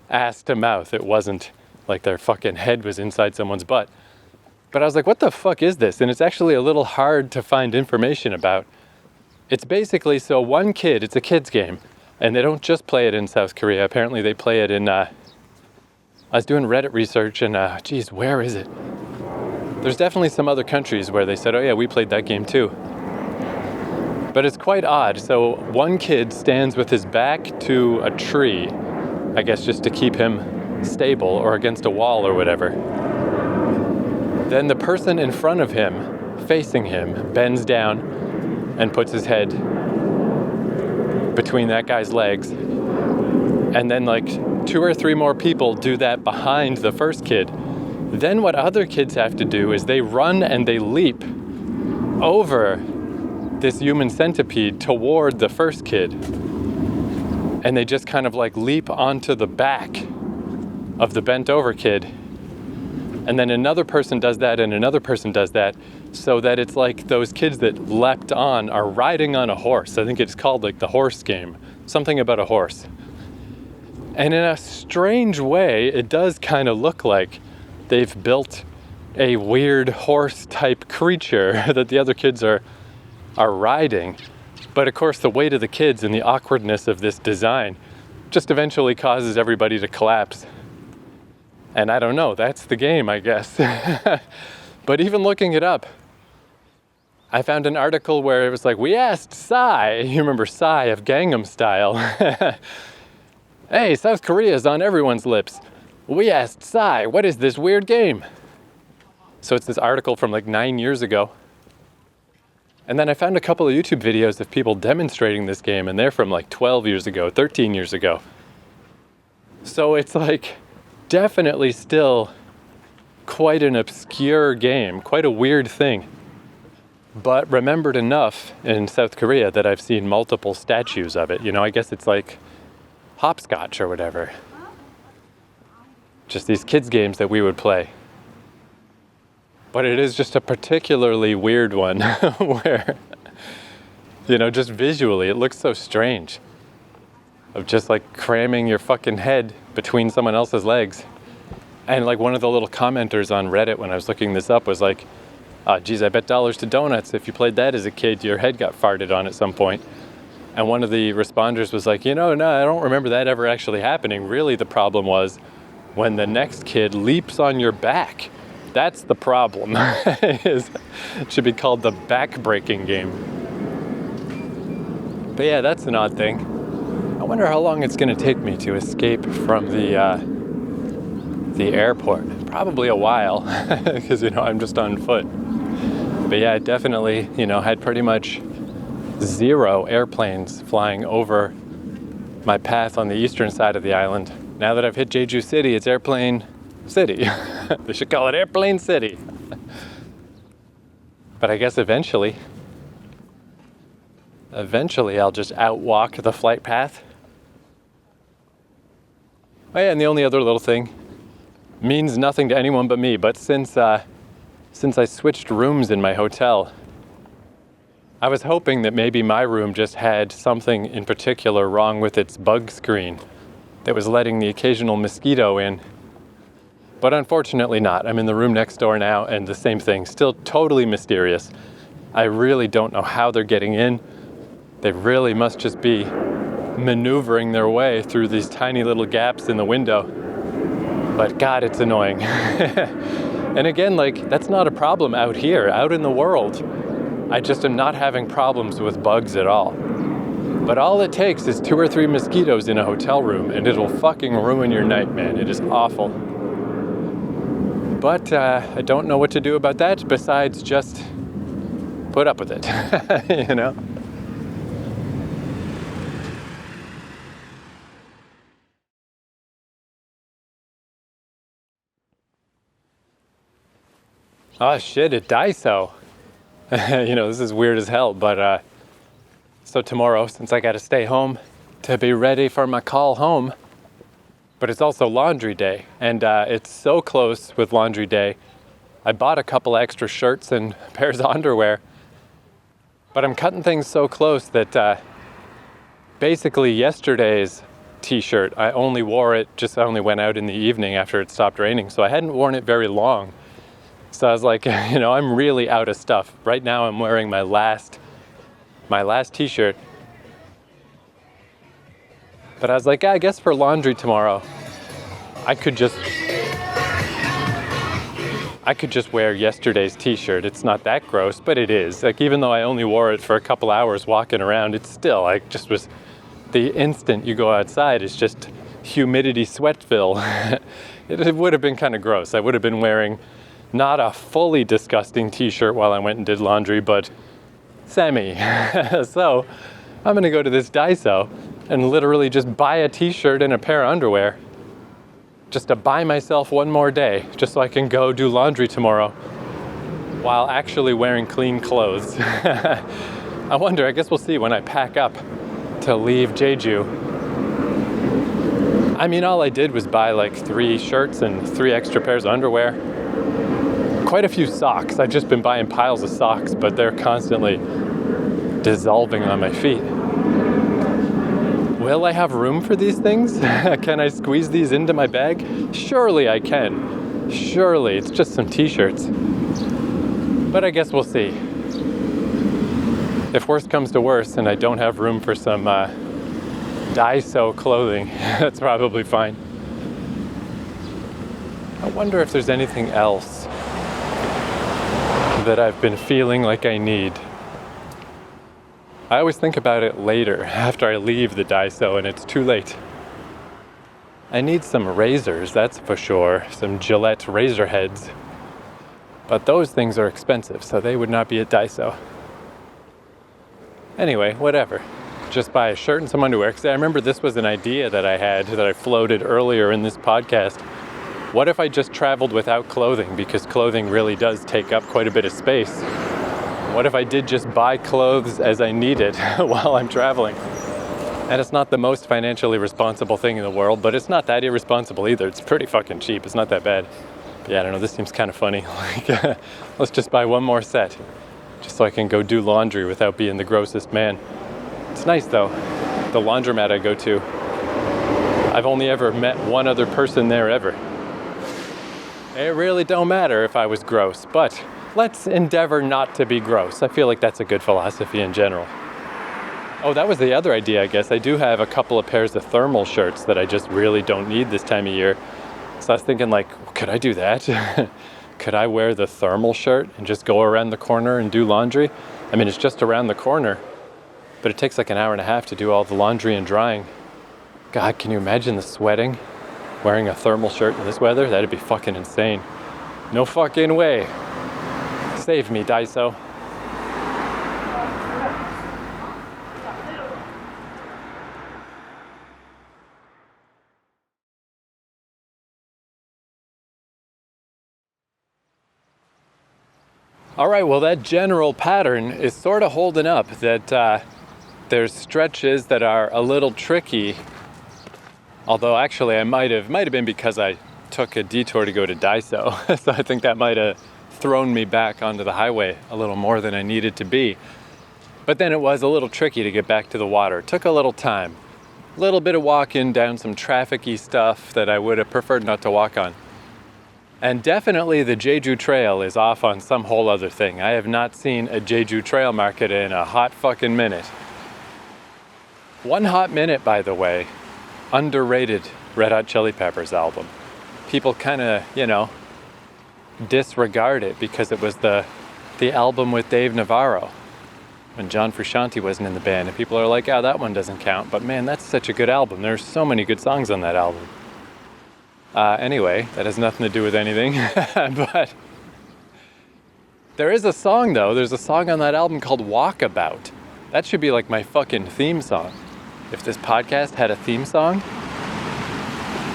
ass to mouth. It wasn't like their fucking head was inside someone's butt. But I was like, what the fuck is this? And it's actually a little hard to find information about. It's basically, so one kid, it's a kid's game, and they don't just play it in South Korea. Apparently they play it in, I was doing Reddit research, and geez, where is it? There's definitely some other countries where they said, oh yeah, we played that game too. But it's quite odd. So one kid stands with his back to a tree, I guess just to keep him stable, or against a wall or whatever. Then the person in front of him, facing him, bends down and puts his head between that guy's legs. And then like 2 or 3 more people do that behind the first kid. Then what other kids have to do is they run and they leap over this human centipede toward the first kid. And they just kind of like leap onto the back of the bent over kid. And then another person does that and another person does that, so that it's like those kids that leapt on are riding on a horse. I think it's called like the horse game, something about a horse. And in a strange way, it does kind of look like they've built a weird horse type creature that the other kids are riding. But of course the weight of the kids and the awkwardness of this design just eventually causes everybody to collapse. And I don't know, that's the game, I guess. But even looking it up, I found an article where it was like, we asked Psy, you remember Psy of Gangnam Style. Hey, South Korea's on everyone's lips. We asked Psy, what is this weird game? So it's this article from like 9 years ago. And then I found a couple of YouTube videos of people demonstrating this game, and they're from like 12 years ago, 13 years ago. So it's like definitely still quite an obscure game, quite a weird thing. But remembered enough in South Korea that I've seen multiple statues of it. You know, I guess it's like hopscotch or whatever. Just these kids' games that we would play. But it is just a particularly weird one where, you know, just visually it looks so strange. Of just like cramming your fucking head between someone else's legs. And like one of the little commenters on Reddit when I was looking this up was like, geez, I bet dollars to donuts if you played that as a kid, your head got farted on at some point. And one of the responders was like, no, I don't remember that ever actually happening. Really the problem was when the next kid leaps on your back. That's the problem. It should be called the back-breaking game. But yeah, that's an odd thing. I wonder how long it's going to take me to escape from the airport. Probably a while, because, I'm just on foot. But yeah, I definitely, had pretty much 0 airplanes flying over my path on the eastern side of the island. Now that I've hit Jeju City, it's Airplane City. They should call it Airplane City. But I guess eventually I'll just outwalk the flight path. Oh yeah, and the only other little thing means nothing to anyone but me, but since I switched rooms in my hotel, I was hoping that maybe my room just had something in particular wrong with its bug screen that was letting the occasional mosquito in. But unfortunately not. I'm in the room next door now, and the same thing, still totally mysterious. I really don't know how they're getting in. They really must just be maneuvering their way through these tiny little gaps in the window. But God, it's annoying. And again, that's not a problem out here, out in the world. I just am not having problems with bugs at all. But all it takes is 2 or 3 mosquitoes in a hotel room, and it'll fucking ruin your night, man. It is awful. But I don't know what to do about that besides just put up with it, Oh shit, at Daiso. This is weird as hell, but so tomorrow, since I gotta stay home to be ready for my call home, but it's also laundry day, and it's so close with laundry day. I bought a couple extra shirts and pairs of underwear, but I'm cutting things so close that basically yesterday's t-shirt. I only went out in the evening after it stopped raining, so I hadn't worn it very long. So I was like, I'm really out of stuff. Right now I'm wearing my last t-shirt. But I was like, I guess for laundry tomorrow, I could just wear yesterday's t-shirt. It's not that gross, but it is. Like, even though I only wore it for a couple hours walking around, it's still like just was the instant you go outside, it's just humidity sweatville. It would have been kind of gross. I would have been wearing not a fully disgusting t-shirt while I went and did laundry, but semi. So I'm gonna go to this Daiso and literally just buy a t-shirt and a pair of underwear just to buy myself one more day, just so I can go do laundry tomorrow while actually wearing clean clothes. I wonder, I guess we'll see when I pack up to leave Jeju. I mean, all I did was buy like 3 shirts and 3 extra pairs of underwear. Quite a few socks. I've just been buying piles of socks, but they're constantly dissolving on my feet. Will I have room for these things? Can I squeeze these into my bag? Surely I can. Surely, it's just some t-shirts. But I guess we'll see. If worse comes to worse and I don't have room for some Daiso clothing, that's probably fine. I wonder if there's anything else that I've been feeling like I need. I always think about it later, after I leave the Daiso and it's too late. I need some razors, that's for sure, some Gillette razor heads. But those things are expensive, so they would not be at Daiso. Anyway, whatever. Just buy a shirt and some underwear. Because I remember this was an idea that I had, that I floated earlier in this podcast. What if I just traveled without clothing? Because clothing really does take up quite a bit of space. What if I did just buy clothes as I needed while I'm traveling? And it's not the most financially responsible thing in the world, but it's not that irresponsible either. It's pretty fucking cheap. It's not that bad. Yeah, I don't know. This seems kind of funny. Like, let's just buy one more set, just so I can go do laundry without being the grossest man. It's nice though. The laundromat I go to, I've only ever met one other person there ever. It really don't matter if I was gross, but let's endeavor not to be gross. I feel like that's a good philosophy in general. Oh, that was the other idea, I guess. I do have a couple of pairs of thermal shirts that I just really don't need this time of year. So I was thinking, like, could I do that? Could I wear the thermal shirt and just go around the corner and do laundry? I mean, it's just around the corner, but it takes like an hour and a half to do all the laundry and drying. God, can you imagine the sweating wearing a thermal shirt in this weather? That'd be fucking insane. No fucking way. Save me, Daiso. All right, well, that general pattern is sort of holding up, that there's stretches that are a little tricky. Although actually I might have been because I took a detour to go to Daiso. So I think that might have thrown me back onto the highway a little more than I needed to be. But then it was a little tricky to get back to the water. It took a little time. A little bit of walking down some trafficy stuff that I would have preferred not to walk on. And definitely the Jeju Trail is off on some whole other thing. I have not seen a Jeju Trail market in a hot fucking minute. One Hot Minute, by the way, underrated Red Hot Chili Peppers album. People kind of, disregard it because it was the album with Dave Navarro when John Frusciante wasn't in the band. And people are like, oh, that one doesn't count. But man, that's such a good album. There's so many good songs on that album. Anyway, that has nothing to do with anything. But there is a song, though. There's a song on that album called Walkabout. That should be like my fucking theme song. If this podcast had a theme song,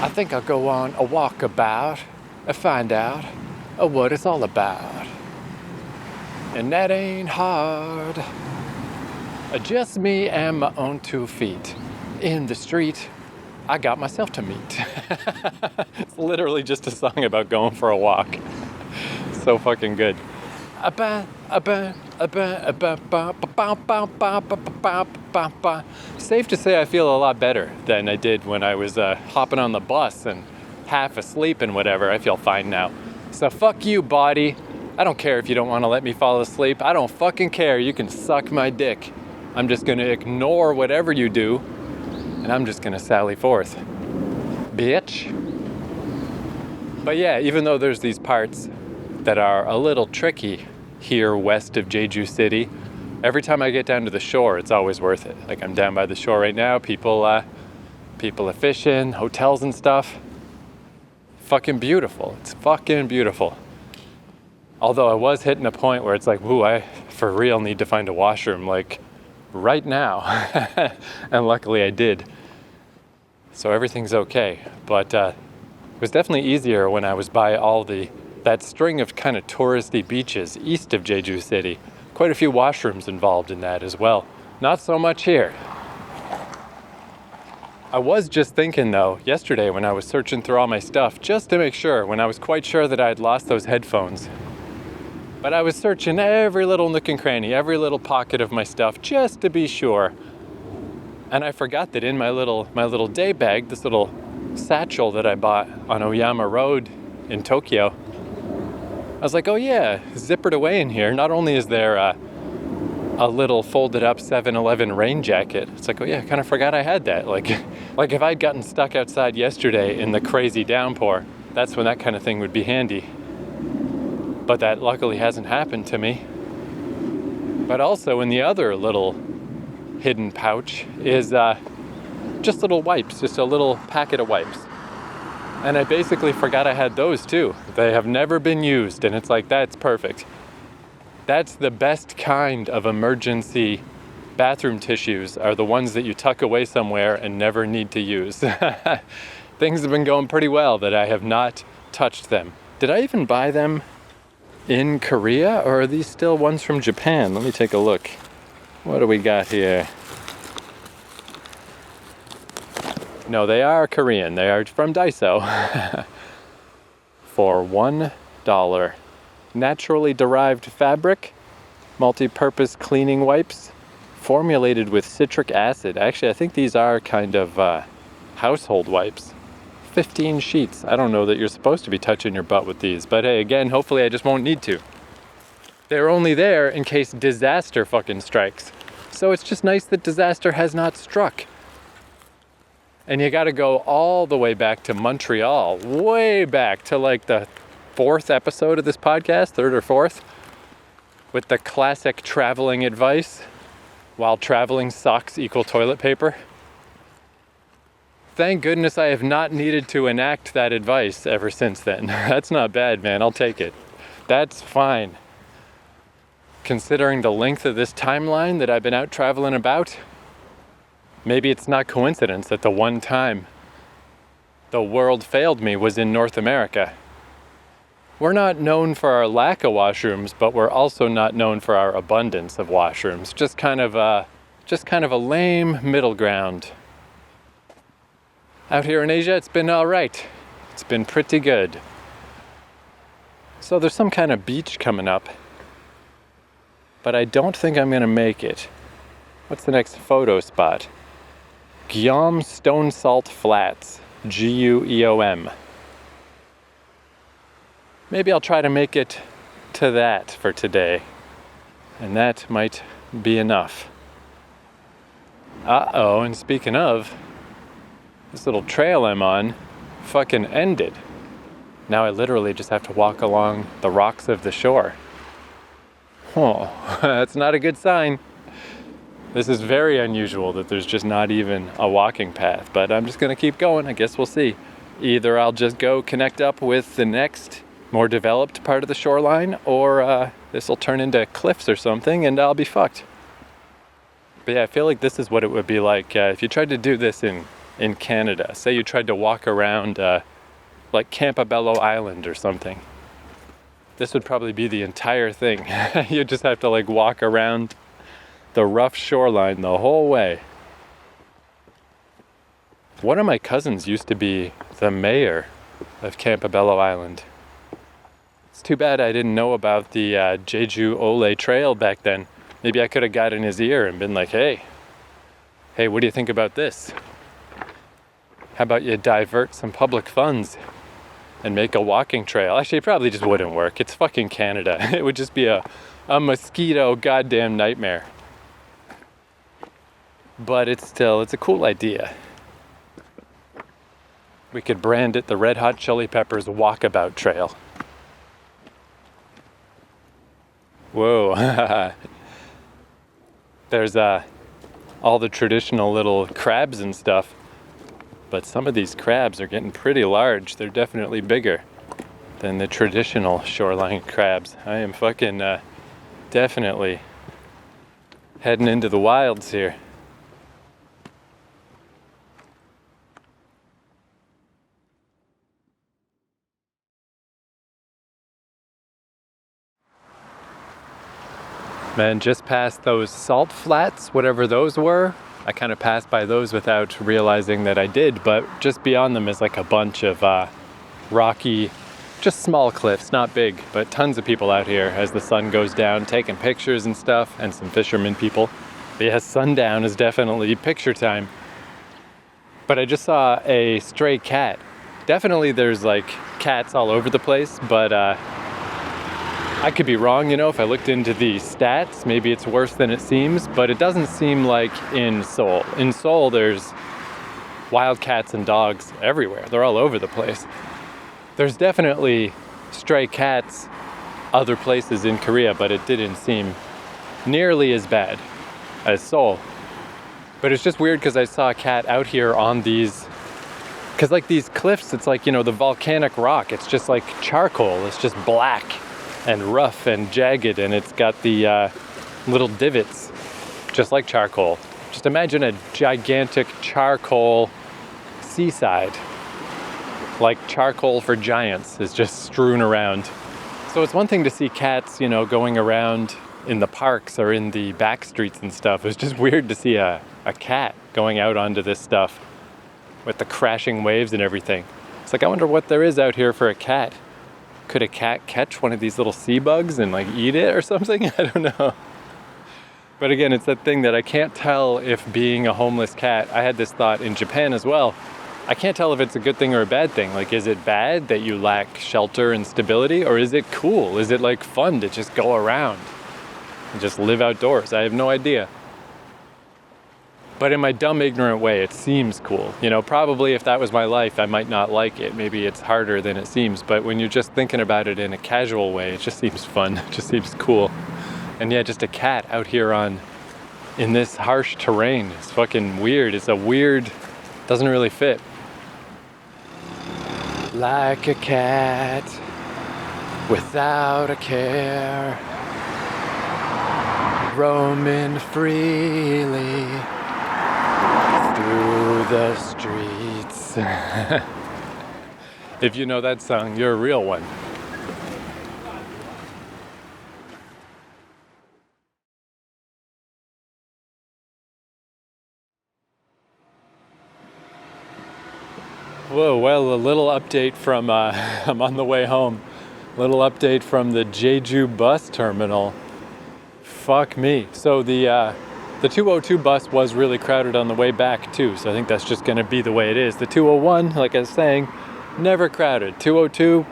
I think I'll go on a walkabout and find out what it's all about. And that ain't hard. Just me and my own 2 feet in the street. I got myself to meet. It's literally just a song about going for a walk. So fucking good. Safe to say I feel a lot better than I did when I was hopping on the bus and half asleep and whatever. I feel fine now. So fuck you, body. I don't care if you don't want to let me fall asleep. I don't fucking care. You can suck my dick. I'm just going to ignore whatever you do, and I'm just going to sally forth. Bitch. But yeah, even though there's these parts that are a little tricky here west of Jeju City, every time I get down to the shore, it's always worth it. Like, I'm down by the shore right now, people are fishing, hotels and stuff. Fucking beautiful. It's fucking beautiful. Although I was hitting a point where it's like, woo, I for real need to find a washroom, like, right now. And luckily I did. So everything's okay. But it was definitely easier when I was by that string of kind of touristy beaches east of Jeju City. Quite a few washrooms involved in that as well. Not so much here. I was just thinking though, yesterday when I was searching through all my stuff, just to make sure, when I was quite sure that I had lost those headphones. But I was searching every little nook and cranny, every little pocket of my stuff, just to be sure. And I forgot that in my little day bag, this little satchel that I bought on Oyama Road in Tokyo, I was like, oh yeah, zippered away in here. Not only is there a little folded up 7-Eleven rain jacket, it's like, oh yeah, I kind of forgot I had that. Like if I'd gotten stuck outside yesterday in the crazy downpour, that's when that kind of thing would be handy. But that luckily hasn't happened to me. But also in the other little hidden pouch is just little wipes, just a little packet of wipes. And I basically forgot I had those too. They have never been used, and it's like, that's perfect. That's the best kind of emergency bathroom tissues, are the ones that you tuck away somewhere and never need to use. Things have been going pretty well that I have not touched them. Did I even buy them in Korea, or are these still ones from Japan? Let me take a look. What do we got here? No, they are Korean. They are from Daiso. For $1. Naturally derived fabric, multi-purpose cleaning wipes, formulated with citric acid. Actually, I think these are kind of household wipes. 15 sheets. I don't know that you're supposed to be touching your butt with these, but hey, again, hopefully I just won't need to. They're only there in case disaster fucking strikes. So it's just nice that disaster has not struck. And you gotta go all the way back to Montreal, way back to like the 4th episode of this podcast, 3rd or 4th, with the classic traveling advice: while traveling, socks equal toilet paper. Thank goodness I have not needed to enact that advice ever since then. That's not bad, man. I'll take it. That's fine. Considering the length of this timeline that I've been out traveling about, maybe it's not coincidence that the one time the world failed me was in North America. We're not known for our lack of washrooms, but we're also not known for our abundance of washrooms. Just kind of a lame middle ground. Out here in Asia, it's been all right. It's been pretty good. So there's some kind of beach coming up, but I don't think I'm gonna make it. What's the next photo spot? Gueom Stone Salt Flats, Gueom. Maybe I'll try to make it to that for today, and that might be enough. Uh-oh, and speaking of, this little trail I'm on fucking ended. Now I literally just have to walk along the rocks of the shore. Oh, that's not a good sign. This is very unusual that there's just not even a walking path, but I'm just gonna keep going. I guess we'll see. Either I'll just go connect up with the next more developed part of the shoreline, or this will turn into cliffs or something and I'll be fucked. But yeah, I feel like this is what it would be like if you tried to do this in Canada. Say you tried to walk around like Campobello Island or something. This would probably be the entire thing. You just have to like walk around the rough shoreline the whole way. One of my cousins used to be the mayor of Campobello Island. It's too bad I didn't know about the Jeju Olle trail back then. Maybe I could have got in his ear and been like, hey, what do you think about this? How about you divert some public funds and make a walking trail? Actually, it probably just wouldn't work. It's fucking Canada. It would just be a mosquito goddamn nightmare. But it's a cool idea. We could brand it the Red Hot Chili Peppers Walkabout Trail. Whoa. There's all the traditional little crabs and stuff. But some of these crabs are getting pretty large. They're definitely bigger than the traditional shoreline crabs. I am fucking definitely heading into the wilds here. Man, just past those salt flats, whatever those were. I kind of passed by those without realizing that I did, but just beyond them is like a bunch of rocky, just small cliffs, not big, but tons of people out here as the sun goes down, taking pictures and stuff, and some fishermen people. But yeah, sundown is definitely picture time. But I just saw a stray cat. Definitely there's like cats all over the place, but I could be wrong, if I looked into the stats, maybe it's worse than it seems, but it doesn't seem like in Seoul. In Seoul, there's wild cats and dogs everywhere. They're all over the place. There's definitely stray cats other places in Korea, but it didn't seem nearly as bad as Seoul. But it's just weird because I saw a cat out here on these, because like these cliffs, it's like, the volcanic rock. It's just like charcoal. It's just black and rough and jagged, and it's got the little divots, just like charcoal. Just imagine a gigantic charcoal seaside, like charcoal for giants is just strewn around. So it's one thing to see cats, going around in the parks or in the back streets and stuff. It's just weird to see a cat going out onto this stuff with the crashing waves and everything. It's like, I wonder what there is out here for a cat. Could a cat catch one of these little sea bugs and like eat it or something? I don't know. But again, it's that thing that I can't tell if being a homeless cat, I had this thought in Japan as well. I can't tell if it's a good thing or a bad thing. Like, is it bad that you lack shelter and stability, or is it cool? Is it like fun to just go around and just live outdoors? I have no idea. But in my dumb, ignorant way, it seems cool. Probably if that was my life, I might not like it. Maybe it's harder than it seems. But when you're just thinking about it in a casual way, it just seems fun. It just seems cool. And yeah, just a cat out here in this harsh terrain. It's fucking weird. It's doesn't really fit. Like a cat without a care, roaming freely through the streets. If you know that song, you're a real one. Whoa, well, a little update from, I'm on the way home. Little update from the Jeju bus terminal. Fuck me. So the 202 bus was really crowded on the way back too, so I think that's just gonna be the way it is. The 201, like I was saying, never crowded. 202,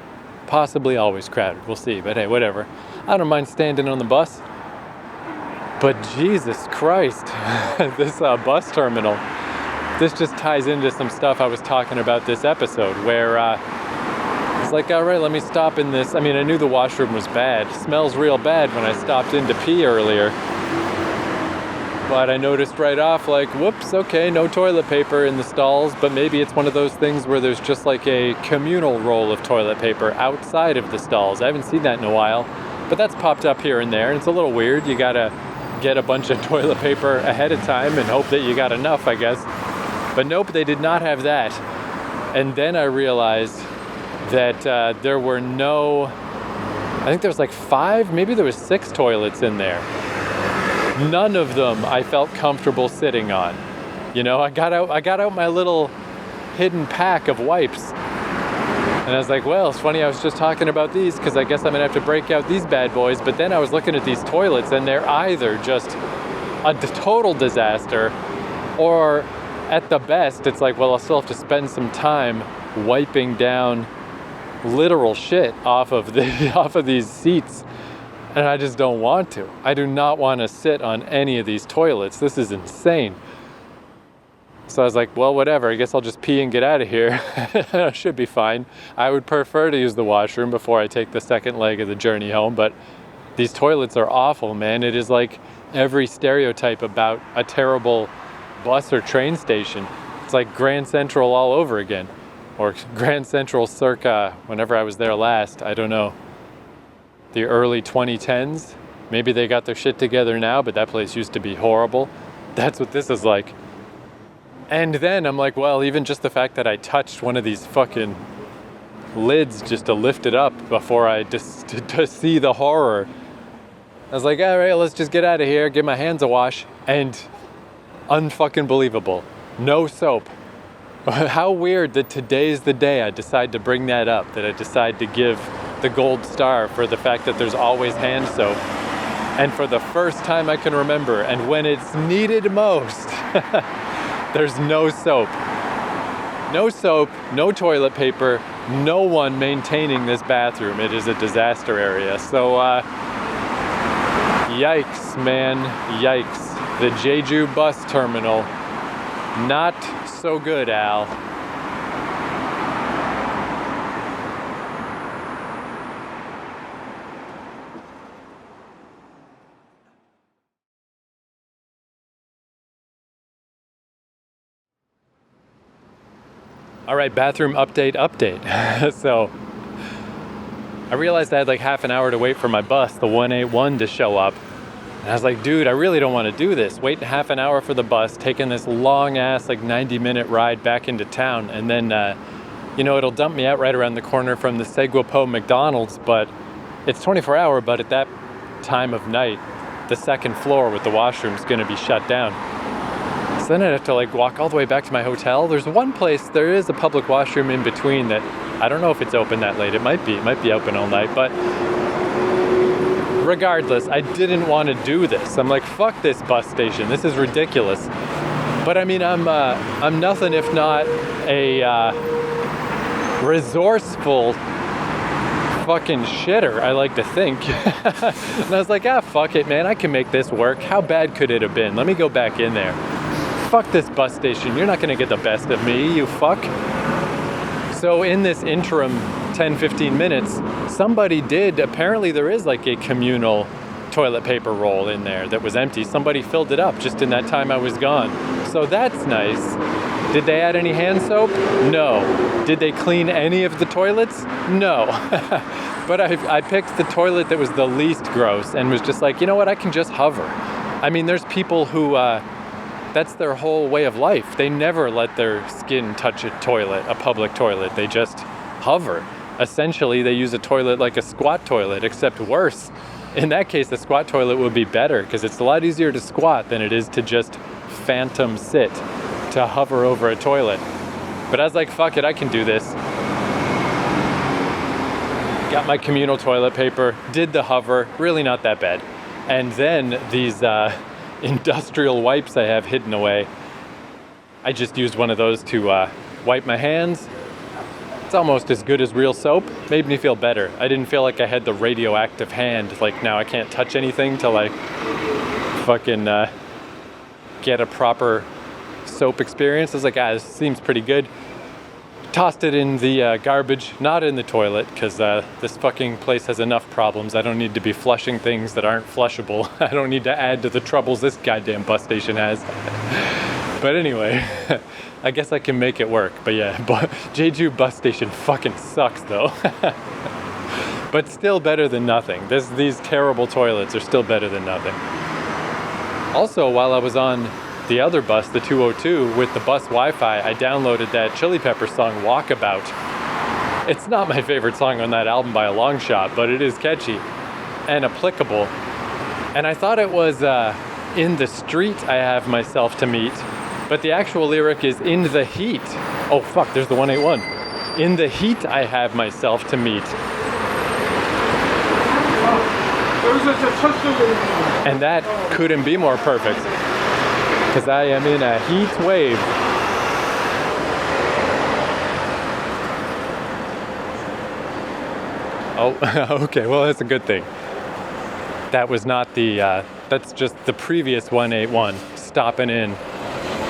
possibly always crowded. We'll see, but hey, whatever. I don't mind standing on the bus. But Jesus Christ, this bus terminal, this just ties into some stuff I was talking about this episode, where it's like, all right, let me stop in this. I mean, I knew the washroom was bad. It smells real bad when I stopped in to pee earlier. But I noticed right off, like, whoops, okay, no toilet paper in the stalls, but maybe it's one of those things where there's just like a communal roll of toilet paper outside of the stalls. I haven't seen that in a while, but that's popped up here and there, and it's a little weird. You gotta get a bunch of toilet paper ahead of time and hope that you got enough, I guess. But nope, they did not have that. And then I realized that there were I think there was like 5, maybe there was 6 toilets in there. None of them I felt comfortable sitting on. I got out my little hidden pack of wipes. And I was like, well, it's funny, I was just talking about these because I guess I'm gonna have to break out these bad boys. But then I was looking at these toilets and they're either just a total disaster, or at the best, it's like, well, I'll still have to spend some time wiping down literal shit off of these seats. And I just don't want to. I do not want to sit on any of these toilets. This is insane. So I was like, well, whatever. I guess I'll just pee and get out of here. I should be fine. I would prefer to use the washroom before I take the second leg of the journey home, but these toilets are awful, man. It is like every stereotype about a terrible bus or train station. It's like Grand Central all over again. Or Grand Central circa whenever I was there last. I don't know. The early 2010s. Maybe they got their shit together now, but that place used to be horrible. That's what this is like. And then I'm like, well, even just the fact that I touched one of these fucking lids just to lift it up before I just to see the horror. I was like, all right, let's just get out of here, give my hands a wash, and unfucking believable. No soap. How weird that today's the day I decide to bring that up, that I decide to give the gold star for the fact that there's always hand soap. And for the first time I can remember, and when it's needed most, there's no soap. No soap, no toilet paper, no one maintaining this bathroom. It is a disaster area. So, yikes, man, yikes. The Jeju bus terminal, not so good, Al. All right, bathroom update. So I realized I had like half an hour to wait for my bus, the 181, to show up. And I was like, dude, I really don't want to do this. Waiting half an hour for the bus, taking this long ass like 90-minute ride back into town. And then, it'll dump me out right around the corner from the Seogwipo McDonald's, but it's 24-hour, but at that time of night, the second floor with the washroom's going to be shut down. So then I'd have to like walk all the way back to my hotel. There's one place, there is a public washroom in between that I don't know if it's open that late. It might be open all night, but regardless, I didn't want to do this. I'm like, fuck this bus station. This is ridiculous. But I mean, I'm nothing if not a resourceful fucking shitter, I like to think. And I was like, fuck it, man. I can make this work. How bad could it have been? Let me go back in there. Fuck this bus station. You're not going to get the best of me, you fuck. So in this interim 10-15 minutes, somebody did, apparently there is like a communal toilet paper roll in there that was empty. Somebody filled it up just in that time I was gone. So that's nice. Did they add any hand soap? No. Did they clean any of the toilets? No. But I picked the toilet that was the least gross and was just like, you know what, I can just hover. I mean, there's people who, that's their whole way of life. They never let their skin touch a toilet, a public toilet. They just hover. Essentially, they use a toilet like a squat toilet, except worse. In that case, the squat toilet would be better because it's a lot easier to squat than it is to just phantom sit, to hover over a toilet. But I was like, fuck it, I can do this. Got my communal toilet paper, did the hover, really not that bad. And then these industrial wipes I have hidden away, I just used one of those to wipe my hands. It's almost as good as real soap. Made me feel better. I didn't feel like I had the radioactive hand, like now I can't touch anything till I fucking get a proper soap experience. I was like, this seems pretty good. Tossed it in the garbage, not in the toilet, because this fucking place has enough problems. I don't need to be flushing things that aren't flushable. I don't need to add to the troubles this goddamn bus station has. But anyway, I guess I can make it work. But yeah, Jeju bus station fucking sucks though. But still better than nothing. These terrible toilets are still better than nothing. Also, while I was on the other bus, the 202, with the bus Wi-Fi, I downloaded that Chili Pepper song, Walkabout. It's not my favorite song on that album by a long shot, but it is catchy and applicable. And I thought it was in the street I have myself to meet, but the actual lyric is in the heat. Oh fuck, there's the 181. in the heat I have myself to meet. And that couldn't be more perfect, because I am in a heat wave. Oh, okay, well, that's a good thing. That was not the, that's just the previous 181 stopping in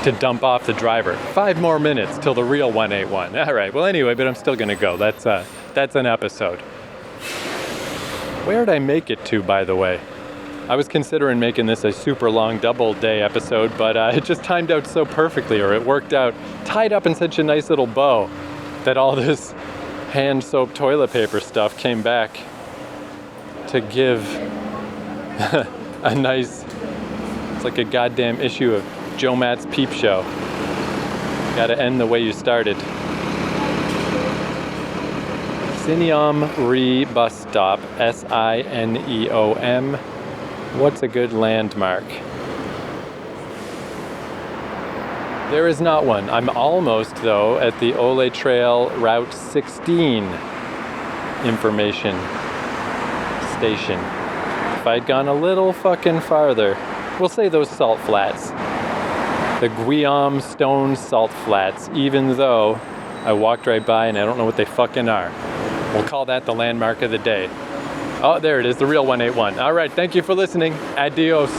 to dump off the driver. 5 more minutes till the real 181. All right, well, anyway, but I'm still gonna go. That's an episode. Where did I make it to, by the way? I was considering making this a super long double day episode, but it just timed out so perfectly, or it worked out tied up in such a nice little bow that all this hand soap toilet paper stuff came back to give a nice, it's like a goddamn issue of Joe Matt's Peep Show. Gotta end the way you started. Sineom-ri bus stop, Sineom. What's a good landmark? There is not one. I'm almost, though, at the Olle Trail Route 16 information station. If I'd gone a little fucking farther, we'll say those salt flats. The Gueom stone salt flats, even though I walked right by and I don't know what they fucking are. We'll call that the landmark of the day. Oh, there it is, the real 181. All right, thank you for listening. Adios.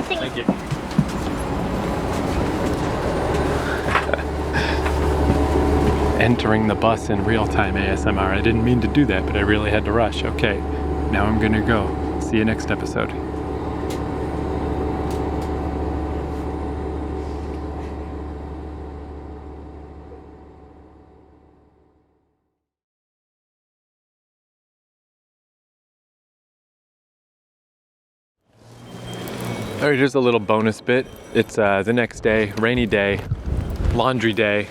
Thank you. Entering the bus in real-time ASMR. I didn't mean to do that, but I really had to rush. Okay, now I'm gonna go. See you next episode. All right, here's a little bonus bit. It's the next day, rainy day, laundry day.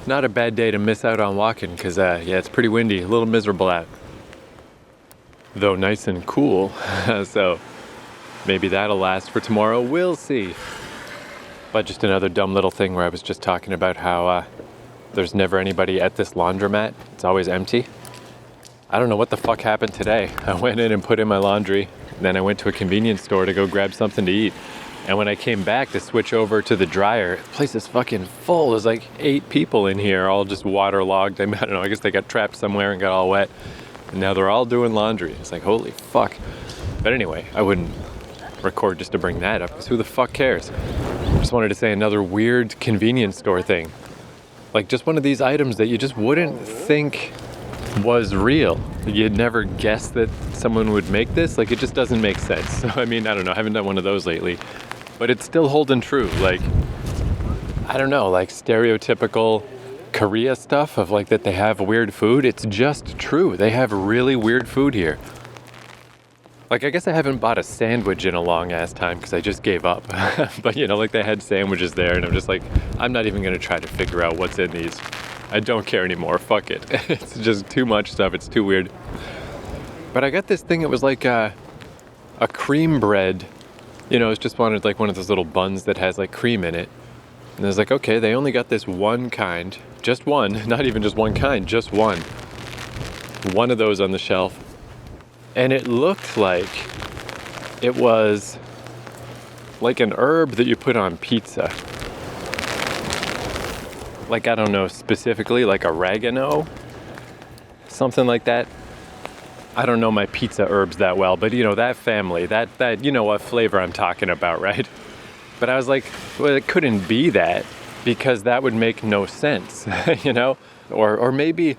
Not a bad day to miss out on walking, because yeah, it's pretty windy, a little miserable out. Though nice and cool, so maybe that'll last for tomorrow, we'll see. But just another dumb little thing where I was just talking about how there's never anybody at this laundromat. It's always empty. I don't know what the fuck happened today. I went in and put in my laundry. Then I went to a convenience store to go grab something to eat. And when I came back to switch over to the dryer, the place is fucking full. There's like 8 people in here, all just waterlogged. I don't know, I guess they got trapped somewhere and got all wet. And now they're all doing laundry. It's like, holy fuck. But anyway, I wouldn't record just to bring that up, because who the fuck cares? Just wanted to say another weird convenience store thing. Like just one of these items that you just wouldn't think was real. You'd never guess that someone would make this. Like, it just doesn't make sense. So, I mean, I don't know. I haven't done one of those lately. But it's still holding true. Like, I don't know, like stereotypical Korea stuff of like that they have weird food. It's just true. They have really weird food here. Like, I guess I haven't bought a sandwich in a long ass time because I just gave up. But, you know, like they had sandwiches there and I'm just like, I'm not even going to try to figure out what's in these. I don't care anymore. Fuck it. It's just too much stuff. It's too weird. But I got this thing. It was like a cream bread. You know, it's just wanted like one of those little buns that has like cream in it. And I was like, okay, they only got this one kind. Just one. Not even just one kind. Just one. One of those on the shelf. And it looked like it was like an herb that you put on pizza. Like, I don't know, specifically like oregano, something like that. I don't know my pizza herbs that well, but you know, that family, that you know what flavor I'm talking about, right? But I was like, well, it couldn't be that because that would make no sense, you know? Or maybe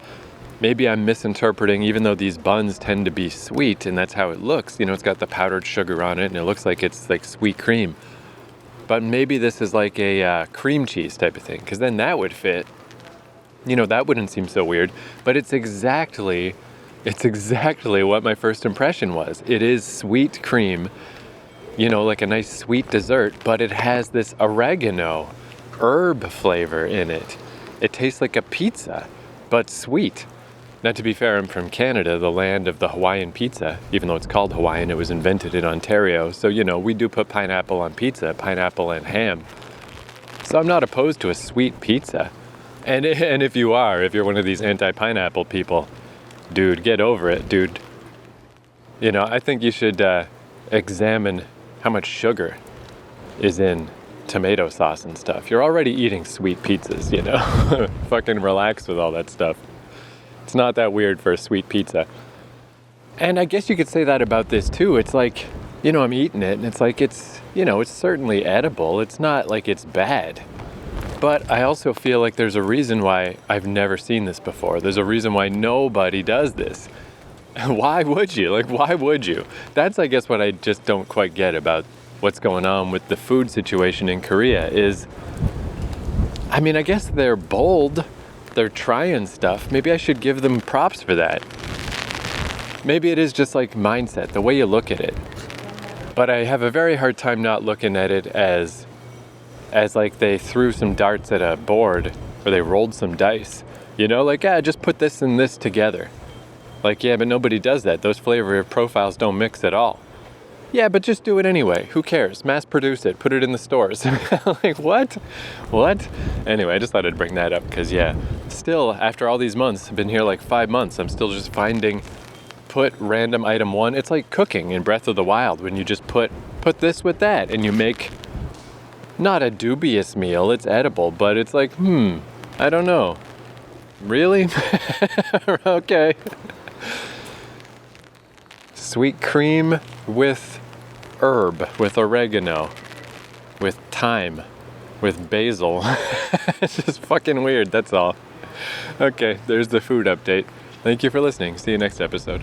I'm misinterpreting, even though these buns tend to be sweet and that's how it looks. You know, it's got the powdered sugar on it and it looks like it's like sweet cream. But maybe this is like a cream cheese type of thing, because then that would fit. You know, that wouldn't seem so weird. But it's exactly what my first impression was. It is sweet cream, you know, like a nice sweet dessert, but it has this oregano herb flavor in it. It tastes like a pizza, but sweet. Now, to be fair, I'm from Canada, the land of the Hawaiian pizza. Even though it's called Hawaiian, it was invented in Ontario. So, we do put pineapple on pizza, pineapple and ham. So I'm not opposed to a sweet pizza. And if you're one of these anti-pineapple people, dude, get over it, dude. I think you should examine how much sugar is in tomato sauce and stuff. You're already eating sweet pizzas, Fucking relax with all that stuff. It's not that weird for a sweet pizza. And I guess you could say that about this too. It's like, I'm eating it and it's like, it's certainly edible. It's not like it's bad. But I also feel like there's a reason why I've never seen this before. There's a reason why nobody does this. Why would you? Why would you? That's, I guess, what I just don't quite get about what's going on with the food situation in Korea is, I guess they're bold. They're trying stuff. Maybe I should give them props for that. Maybe it is just like mindset, the way you look at it. But I have a very hard time not looking at it as like they threw some darts at a board or they rolled some dice. Just put this and this together. But nobody does that. Those flavor profiles don't mix at all. Yeah, but just do it anyway. Who cares? Mass produce it. Put it in the stores. What? Anyway, I just thought I'd bring that up because, still, after all these months, I've been here 5 months, I'm still just put random item one. It's like cooking in Breath of the Wild when you just put this with that and you make not a dubious meal. It's edible, but it's like, I don't know. Really? Okay. Sweet cream with herb, with oregano, with thyme, with basil. It's just fucking weird, that's all. Okay, there's the food update. Thank you for listening. See you next episode.